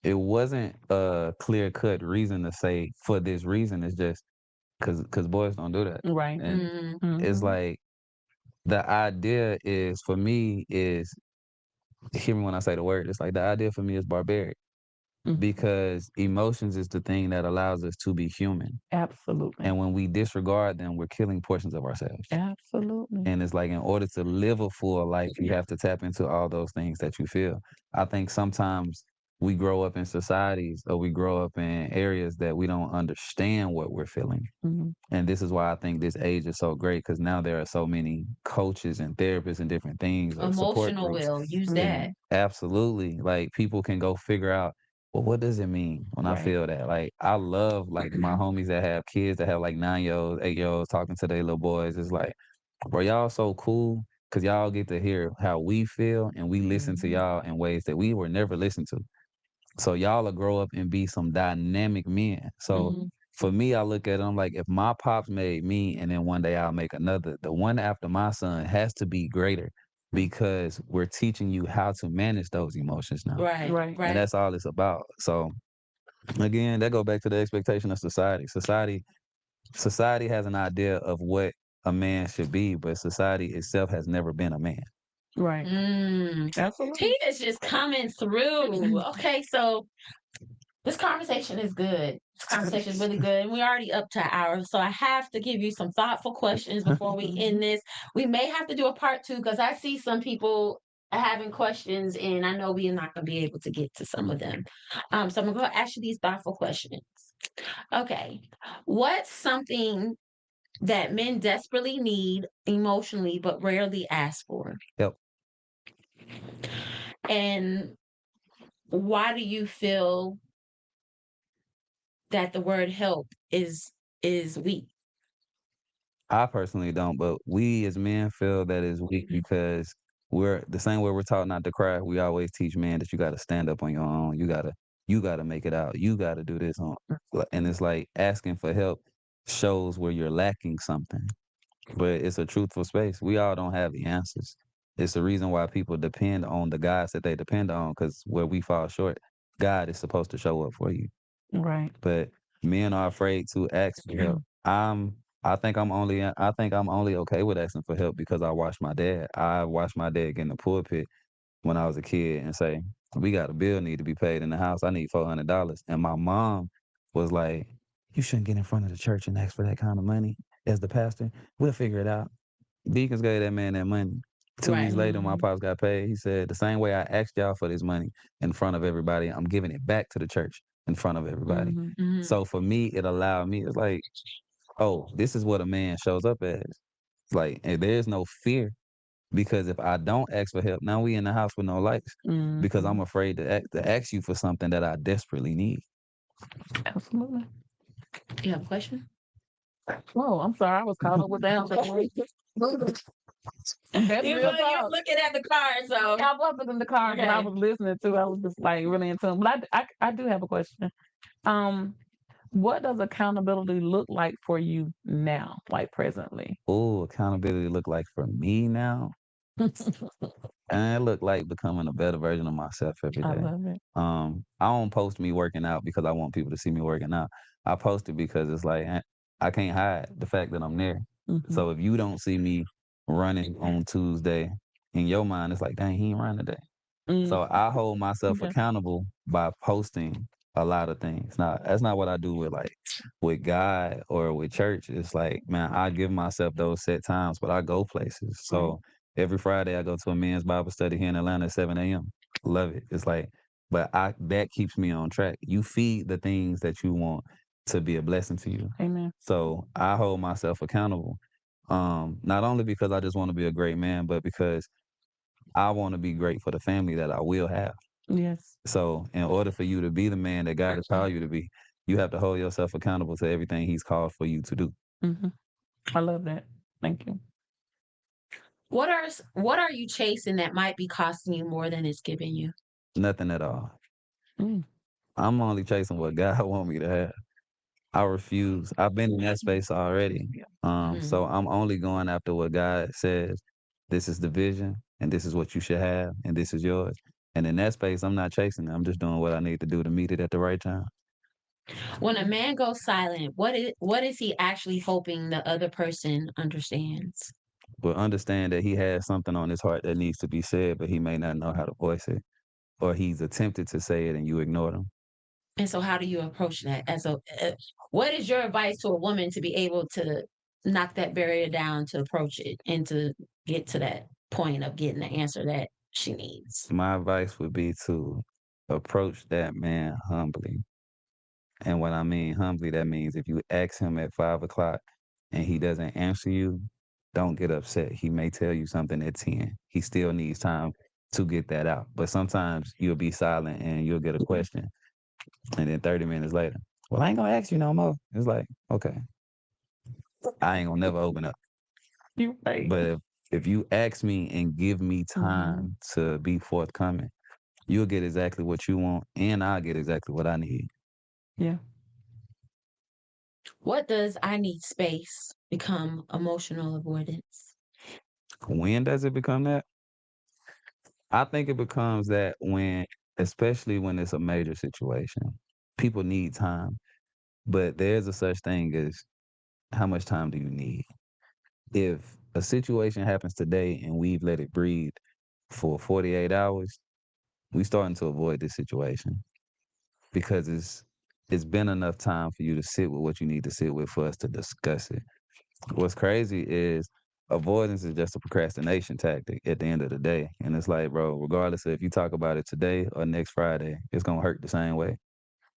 it wasn't a clear cut reason to say for this reason. It's just because boys don't do that. Right. And Mm, it's Mhm. like the idea is for me is hear me when I say the word. It's like the idea for me is barbaric Mhm. because emotions is the thing that allows us to be human. Absolutely. And when we disregard them, we're killing portions of ourselves. Absolutely. And it's like in order to live a full life, you have to tap into all those things that you feel. I think sometimes we grow up in societies or we grow up in areas that we don't understand what we're feeling. Mhm. And this is why I think this age is so great because now there are so many coaches and therapists and different things or support emotional groups. will use Mhm. that. And absolutely, like people can go figure out, well, what does it mean when I Right. feel that? Like I love like my homies that have kids that have like 9-year olds, 8-year olds talking to their little boys. It's like, bro, y'all so cool because y'all get to hear how we feel and we listen to Mhm. y'all in ways that we were never listened to. So y'all will grow up and be some dynamic men. So Mhm. for me, I look at them like if my pops made me and then one day I'll make another, the one after my son has to be greater because we're teaching you how to manage those emotions now. Right. Right. And Right. that's all it's about. So again, that go back to the expectation of society. Society has an idea of what a man should be, but society itself has never been a man. Right. Absolutely. He is just coming through. Okay, so this conversation is good. This conversation is really good. And we're already up to an hour. So I have to give you some thoughtful questions before we end this. We may have to do a part 2 because I see some people having questions and I know we are not going to be able to get to some of them. So I'm going to ask you these thoughtful questions. Okay. What's something that men desperately need emotionally but rarely ask for? Help. And why do you feel that the word help is weak? I personally don't, but we as men feel that is weak because we're the same way we're taught not to cry. We always teach men that you got to stand up on your own. You gotta make it out. You got to do this on. And it's like asking for help shows where you're lacking something, but it's a truthful space. We all don't have the answers. It's the reason why people depend on the guys that they depend on because where we fall short, God is supposed to show up for you. Right. But men are afraid to ask for help. I think I'm only okay with asking for help because I watched my dad. I watched my dad get in the pulpit when I was a kid and say, "We got a bill need to be paid in the house. I need $400." And my mom was like, "You shouldn't get in front of the church and ask for that kind of money as the pastor. We'll figure it out." Deacons gave that man that money. 2 weeks Right. later, my Mhm. pops got paid. He said, "The same way I asked y'all for this money in front of everybody, I'm giving it back to the church in front of everybody." Mhm. Mhm. So for me, it allowed me, it's like, oh, this is what a man shows up as. It's like, and there's no fear because if I don't ask for help, now we in the house with no lights because I'm Mhm. afraid to ask you for something that I desperately need. Absolutely. You have a question? Whoa, I'm sorry. I was caught up with the answer. That's You real look, you're talk. looking at the card, so I wasn't in the car, but I okay. was listening to. I was just like really into them. But I do have a question. Um, what does accountability look like for you now, like presently? Oh, accountability look like for me now? And it look like becoming a better version of myself every I day. love it. I don't post me working out because I want people to see me working out. I post it because it's like I can't hide the fact that I'm there. Mhm. So if you don't see me running on Tuesday, in your mind it's like, dang, he ain't running today. Mm, So I hold myself okay. accountable by posting a lot of things. Now, that's not what I do with God or with church. It's like, man, I give myself those set times, but I go places. So every Friday I go to a men's Bible study here in Atlanta at 7 a.m. Love it. It's like, but that keeps me on track. You feed the things that you want to be a blessing to you. Amen. So I hold myself accountable. Not only because I just want to be a great man, but because I want to be great for the family that I will have. Yes. So, in order for you to be the man that God has called you to be, you have to hold yourself accountable to everything He's called for you to do. Hmm. I love that. Thank you. What are you chasing that might be costing you more than it's giving you? Nothing at all. Mm. I'm only chasing what God want me to have. I refuse. I've been in that space already. So Mhm. I'm only going after what God says. This is the vision, and this is what you should have, and this is yours. And in that space, I'm not chasing it. I'm just doing what I need to do to meet it at the right time. When a man goes silent, what is he actually hoping the other person understands? But understand that he has something on his heart that needs to be said, but he may not know how to voice it, or he's attempted to say it and you ignored him. And so how do you approach that what is your advice to a woman to be able to knock that barrier down to approach it and to get to that point of getting the answer that she needs? My advice would be to approach that man humbly. And what I mean humbly, that means if you ask him at 5 o'clock and he doesn't answer you, don't get upset. He may tell you something at 10. He still needs time to get that out. But sometimes you'll be silent and you'll get a question. And then 30 minutes later, well, I ain't gonna ask you no more. It's like, okay, I ain't gonna never open up. You're right. But if you ask me and give me Mhm. time to be forthcoming, you'll get exactly what you want and I'll get exactly what I need. Yeah. What does I need space become emotional avoidance? When does it become that? I think it becomes that when, especially when it's a major situation, people need time. But there's a such thing as how much time do you need? If a situation happens today and we've let it breathe for 48 hours, we starting to avoid this situation because it's been enough time for you to sit with what you need to sit with for us to discuss it. What's crazy is avoidance is just a procrastination tactic at the end of the day. And it's like, bro, regardless of if you talk about it today or next Friday, it's gonna hurt the same way.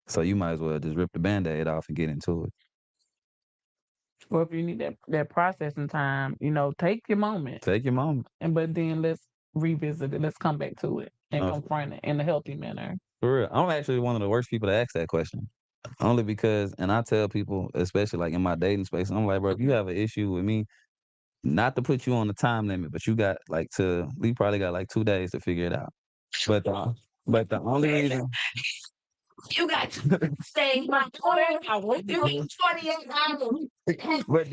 So you might as well just rip the band-aid off and get into it. Or if you need that processing time, take your moment. Take your moment. But then let's revisit it. Let's come back to it and Uh, confront it in a healthy manner. for real. I'm actually one of the worst people to ask that question. Only because, and I tell people, especially like in my dating space, I'm like, bro, if you have an issue with me, not to put you on the time limit, but we probably got like 2 days to figure it out. But the only reason You got to stay my 48 hours. You need 48 hours. but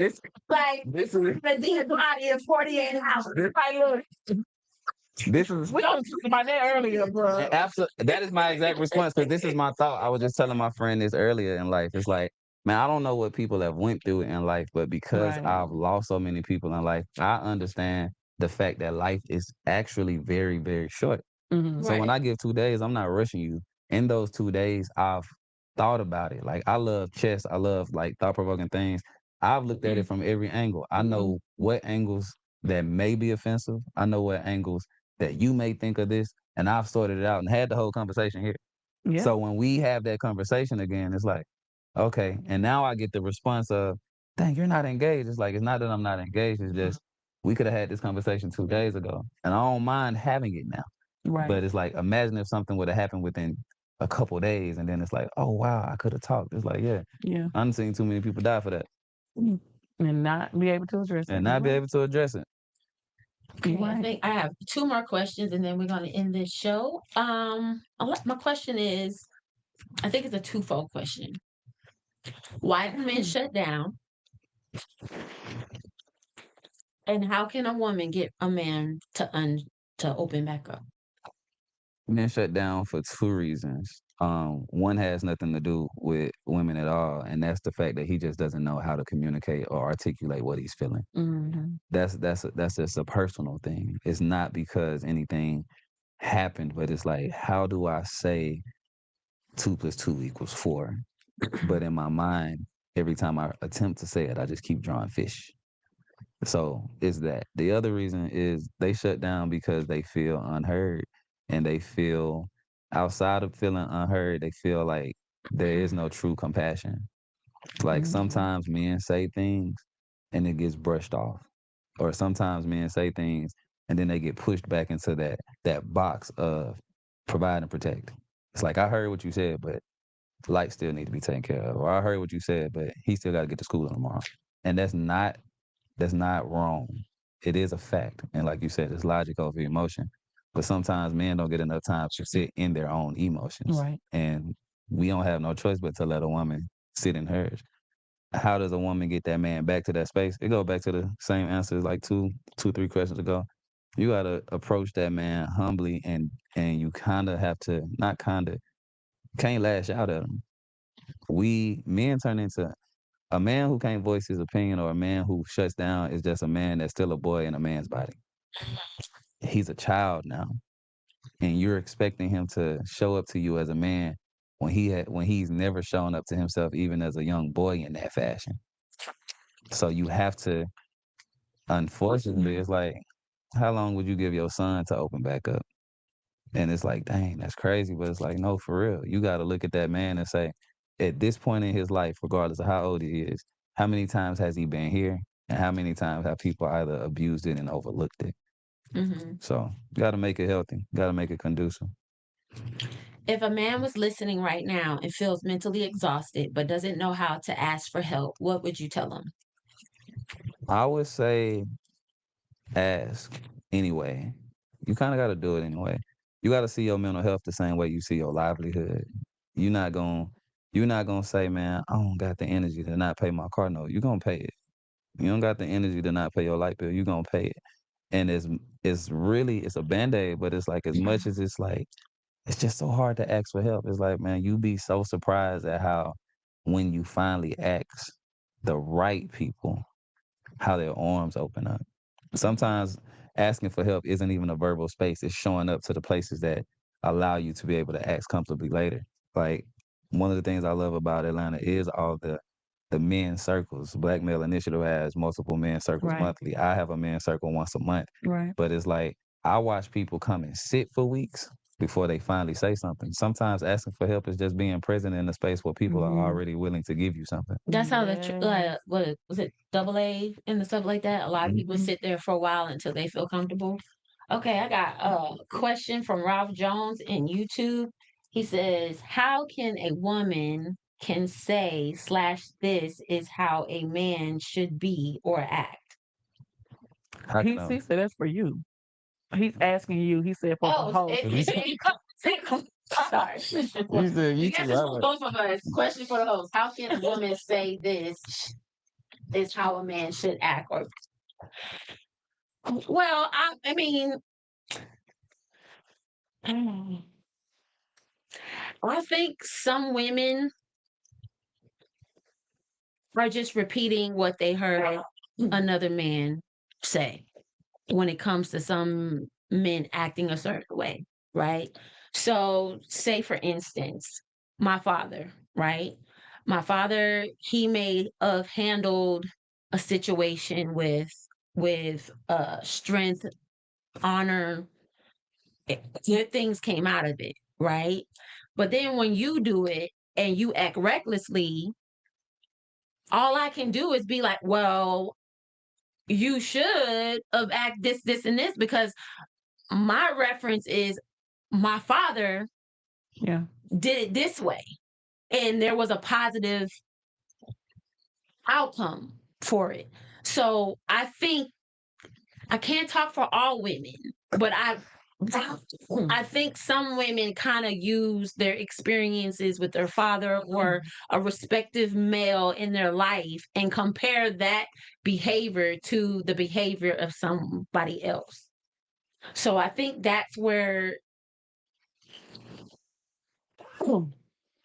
Like this is the dead body in 48 hours. Like, look, this is We talked about that earlier, bro. absolutely that is my exact response because this is my thought. I was just telling my friend this earlier in life. It's like, man, I don't know what people have went through in life, but because Right. I've lost so many people in life, I understand the fact that life is actually very, very short. Mhm. So when right. I give 2 days, I'm not rushing you. In those 2 days, I've thought about it. Like I love chess. I love like thought provoking things. I've looked at it from every angle. I know what angles that may be offensive. I know what angles that you may think of this, and I've sorted it out and had the whole conversation here. Yeah. So when we have that conversation again, it's like, okay, and now I get the response of, dang, you're not engaged. It's like it's not that I'm not engaged. It's just we could have had this conversation 2 days ago, and I don't mind having it now. Right. But it's like, imagine if something would have happened within a couple days, and then it's like, oh wow, I could have talked. It's like, yeah, Yeah. I've seen too many people die for that, And not be able to address it. and not be able to address it. You're Okay, I right. think I have two more questions and then we're going to end this show. My question is, I think it's a twofold question. Why do men shut down? And how can a woman get a man to open back up? Men shut down for two reasons. One has nothing to do with women at all, and that's the fact that he just doesn't know how to communicate or articulate what he's feeling. Mhm. That's just a personal thing. It's not because anything happened, but it's like, how do I say 2 + 2 = 4? But in my mind, every time I attempt to say it, I just keep drawing fish. So is that. The other reason is they shut down because they feel unheard, and they feel, outside of feeling unheard, they feel like there is no true compassion. Like Mhm. sometimes men say things and it gets brushed off. Or sometimes men say things and then they get pushed back into that box of provide and protect. It's like, I heard what you said, but lights still need to be taken care of. Or I heard what you said, but he still got to get to school tomorrow. And that's not wrong. It is a fact. And like you said, it's logic over emotion. But sometimes men don't get enough time to sit in their own emotions. Right. And we don't have no choice but to let a woman sit in hers. How does a woman get that man back to that space? It goes back to the same answers like 3 questions ago. You gotta approach that man humbly, and you kinda have to, not kinda, can't lash out at him. We men turn into, a man who can't voice his opinion or a man who shuts down is just a man that's still a boy in a man's body. He's a child now, and you're expecting him to show up to you as a man when he's never shown up to himself even as a young boy in that fashion. So you have to, unfortunately, it's like, how long would you give your son to open back up? And it's like, dang, that's crazy. But it's like, no, for real. You got to look at that man and say, at this point in his life, regardless of how old he is, how many times has he been here? And how many times have people either abused it and overlooked it? Hmm. So, got to make it healthy. Got to make it conducive. If a man was listening right now and feels mentally exhausted but doesn't know how to ask for help, what would you tell him? I would say ask anyway. You kind of got to do it anyway. You got to see your mental health the same way you see your livelihood. You're not going to you're not gonna say, man, I don't got the energy to not pay my car note. You're gonna pay it. You don't got the energy to not pay your light bill. You're gonna pay it. And it's really, it's a band-aid, but it's like, as much as it's like, it's just so hard to ask for help. It's like, man, you be so surprised at how, when you finally ask the right people, how their arms open up. Sometimes asking for help isn't even a verbal space. It's showing up to the places that allow you to be able to ask comfortably later. Like, one of the things I love about Atlanta is all the men's circles. Black Male Initiative has multiple men's circles Right. monthly. I have a men's circle once a month. Right. But it's like, I watch people come and sit for weeks before they finally say something. Sometimes asking for help is just being present in a space where people are Mhm. already willing to give you something. That's how Yes. what was it, AA and the stuff like that? A lot of people Mhm. sit there for a while until they feel comfortable. Okay, I got a question from Ralph Jones in YouTube. He says, "How can a woman can say slash this is how a man should be or act?" How He can I? he said that's for you. He's asking you. He said for the Oh, host. sorry. You said I you guess too. it's for both of us. Question for the host: How can a woman say this is how a man should act? Or well, I mean, I think some women are just repeating what they heard another man say when it comes to some men acting a certain way, right? So, say for instance, my father, right? My father, he may have handled a situation with strength, honor, good things came out of it, right? But then when you do it and you act recklessly, all I can do is be like, well, you should have act this, this, and this, because my reference is my father Yeah. did it this way. And there was a positive outcome for it. So I think I can't talk for all women, but I think some women kind of use their experiences with their father or a respective male in their life and compare that behavior to the behavior of somebody else. So I think that's where I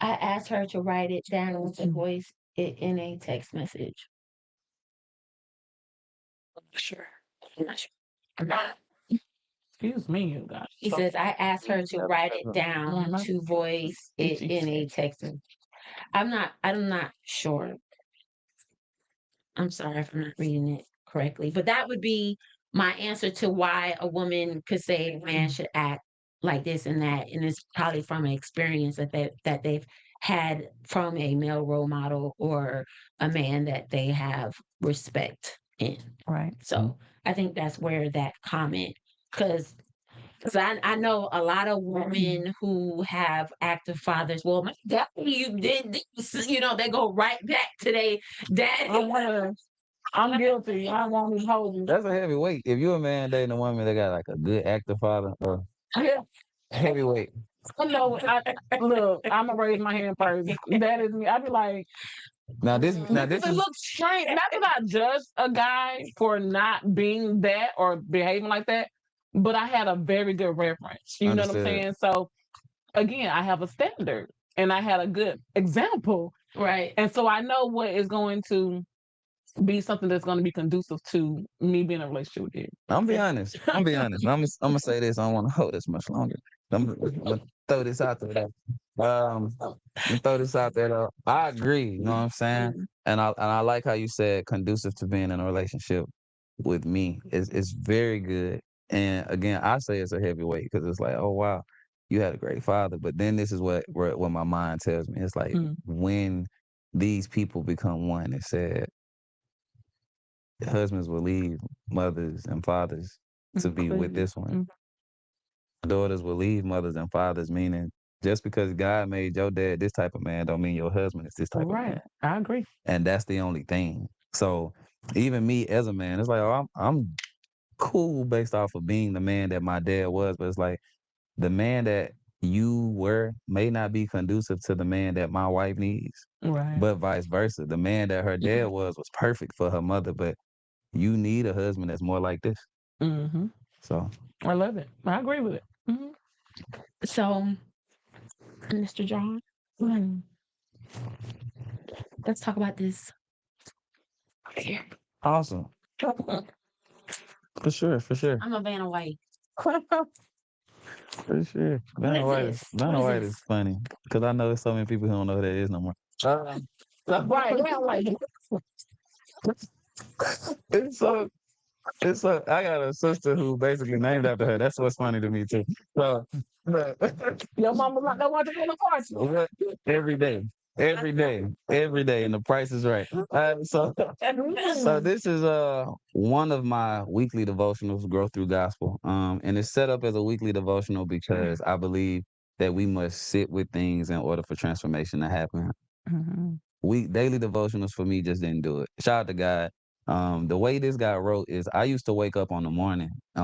asked her to write it down to voice it in a text message. I'm not sure. I'm not sure. I'm not. Excuse me, you guys. He So- says, I asked her to write it down Mhm. to voice it she in a said. text. I'm not sure. I'm sorry if I'm not reading it correctly, but that would be my answer to why a woman could say a man should act like this and that. And it's probably from an experience that they've had from a male role model or a man that they have respect in. Right. So I think that's where that comment, because I know a lot of women who have active fathers. Well, my daddy, you did this, they go right back to their dad. I'm guilty. I won't even hold you. That's a heavy weight. If you're a man dating a woman that got like a good active father, Yeah. heavyweight. No, look, I'm gonna raise my hand first. That is me. I'd be like, Now this it is looks strange. Not that I judge a guy for not being that or behaving like that, but I had a very good reference. You know what I'm Understood. saying? So again, I have a standard and I had a good example. Right. And so I know what is going to be something that's going to be conducive to me being in a relationship with you. I'm be honest. I'm gonna say this. I don't want to hold this much longer. I'm gonna throw this out there. I'm gonna throw this out there though. I agree. You know what I'm saying? And I like how you said conducive to being in a relationship with me. It's very good. And again, I say it's a heavyweight because it's like, oh wow, you had a great father. But then this is what my mind tells me. It's like when these people become one, it said husbands will leave mothers and fathers to be with this one. Daughters will leave mothers and fathers, meaning just because God made your dad this type of man don't mean your husband is this type of man. I agree. And that's the only thing. So even me as a man, it's like, oh, I'm cool based off of being the man that my dad was, but it's like the man that you were may not be conducive to the man that my wife needs, Right. but vice versa. The man that her dad was perfect for her mother, but you need a husband that's more like this. Mm-hmm. So I love it. I agree with it. Mm-hmm. So, Mr. John, let's talk about this. awesome. For sure. I'm a Vanna White. For sure. Vanna What White is is this? Vanna What is White this? is funny. Because I know there's so many people who don't know who that is no more. Right. Yeah, like, It's so I got a sister who basically named after her. That's what's funny to me too. So your mama not the one to go to party. what? every day. Every day, and the price is right. So this is one of my weekly devotionals, Growth Through Gospel. And it's set up as a weekly devotional because I believe that we must sit with things in order for transformation to happen. Daily devotionals for me just didn't do it. Shout out to God. The way this guy wrote is I used to wake up in the morning in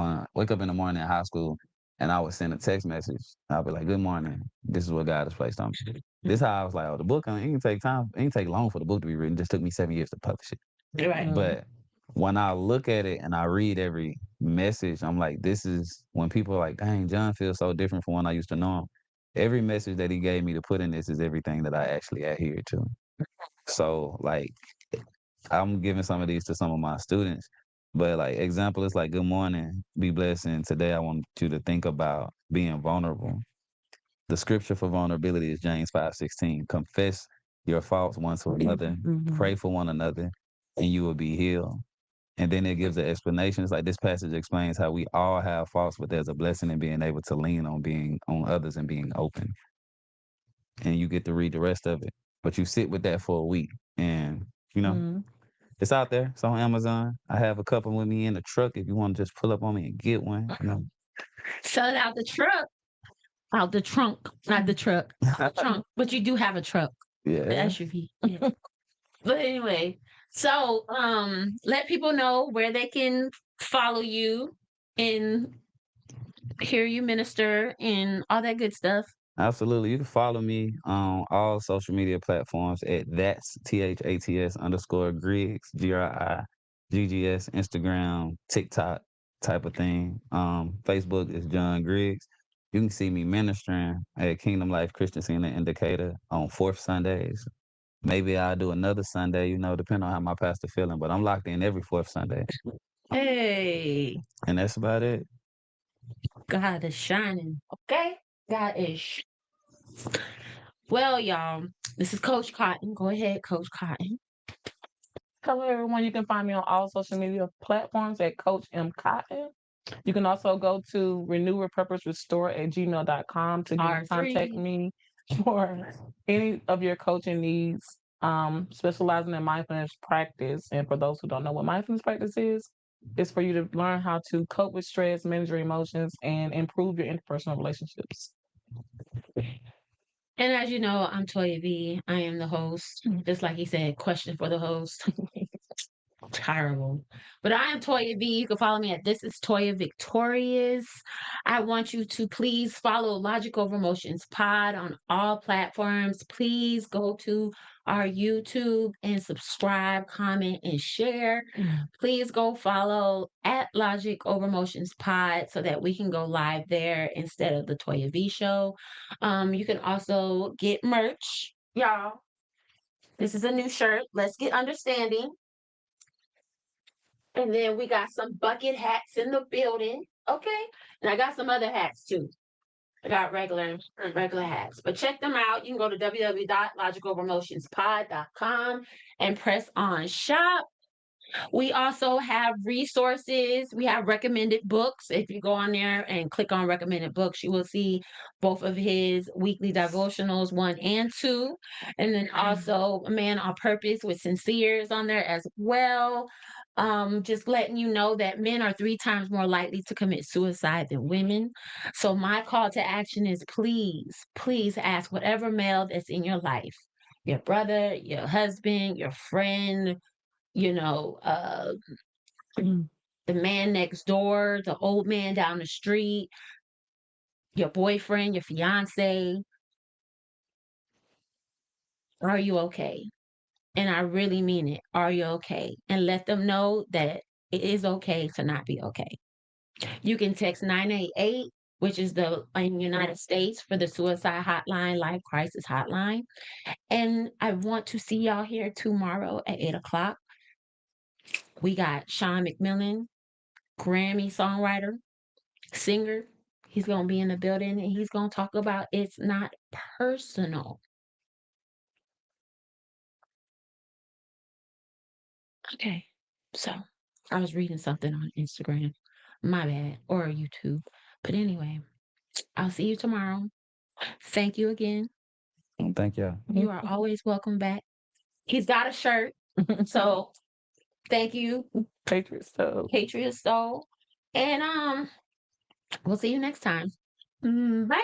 high school, and I would send a text message. I'd be like, "Good morning. This is what God has placed on me." This how I was like, "Oh, the book, it didn't take time. It didn't take long for the book to be written. It just took me 7 years to publish it." Right. But when I look at it and I read every message, I'm like, this is when people are like, dang, John feels so different from when I used to know him. Every message that he gave me to put in this is everything that I actually adhere to. So like I'm giving some of these to some of my students. But like example is like, good morning, be blessed. And today I want you to think about being vulnerable. The scripture for vulnerability is James 5:16. Confess your faults one to another, pray for one another, and you will be healed. And then it gives the explanation. It's like this passage explains how we all have faults, but there's a blessing in being able to lean on being on others and being open. And you get to read the rest of it. But you sit with that for a week. And it's out there. It's on Amazon. I have a couple with me in the truck if you want to just pull up on me and get one. Sell it out the truck. Out the trunk, not the truck. Trunk. But you do have a truck. The Yeah. SUV. Yeah. But anyway, so let people know where they can follow you in hear you minister and all that good stuff. Absolutely. You can follow me on all social media platforms at that's THATS _Griggs, GRIGGS, Instagram, TikTok type of thing. Facebook is John Griggs. You can see me ministering at Kingdom Life Christian Center Indicator on fourth Sundays. Maybe I'll do another Sunday, depending on how my pastor feeling, but I'm locked in every fourth Sunday. Hey, And that's about it. God is shining. Okay? God is. Well, y'all, this is Coach Cotton. Go ahead, Coach Cotton. Hello, everyone. You can find me on all social media platforms at Coach M. Cotton. You can also go to renewrepurposerestore@gmail.com to contact me for any of your coaching needs, specializing in mindfulness practice. And for those who don't know what mindfulness practice is, it's for you to learn how to cope with stress, manage your emotions, and improve your interpersonal relationships. And as you know, I'm Toya V. I am the host. Just like he said, question for the host. Terrible. But I am Toya V. You can follow me at This Is Toya Victorious. I want you to please follow Logic Over Emotions Pod on all platforms. Please go to our YouTube and subscribe, comment, and share. Please go follow at Logic Over Emotions Pod so that we can go live there instead of the Toya V Show. You can also get merch, y'all. This is a new shirt. Let's get understanding. And then we got some bucket hats in the building. Okay. And I got some other hats too. I got regular hats. But check them out. You can go to www.logicovermotionspod.com and press on shop. We also have resources. We have recommended books. If you go on there and click on recommended books, you will see both of his weekly devotionals, 1 and 2. And then also A Man on Purpose with Sincere is on there as well. Just letting you know that men are 3 times more likely to commit suicide than women. So my call to action is please ask whatever male that's in your life, your brother, your husband, your friend, the man next door, the old man down the street, your boyfriend, your fiance. Are you okay? And I really mean it. Are you okay? And let them know that it is okay to not be okay. You can text 988, which is in the United States for the suicide hotline, life crisis hotline. And I want to see y'all here tomorrow at 8:00. We got Sean McMillan, Grammy songwriter, singer. He's going to be in the building and he's going to talk about it's not personal. Okay. So I was reading something on Instagram. My bad. Or YouTube. But anyway, I'll see you tomorrow. Thank you again. Thank you. You are always welcome back. He's got a shirt. So thank you, Patriot Soul. Patriot Soul. And we'll see you next time. Bye.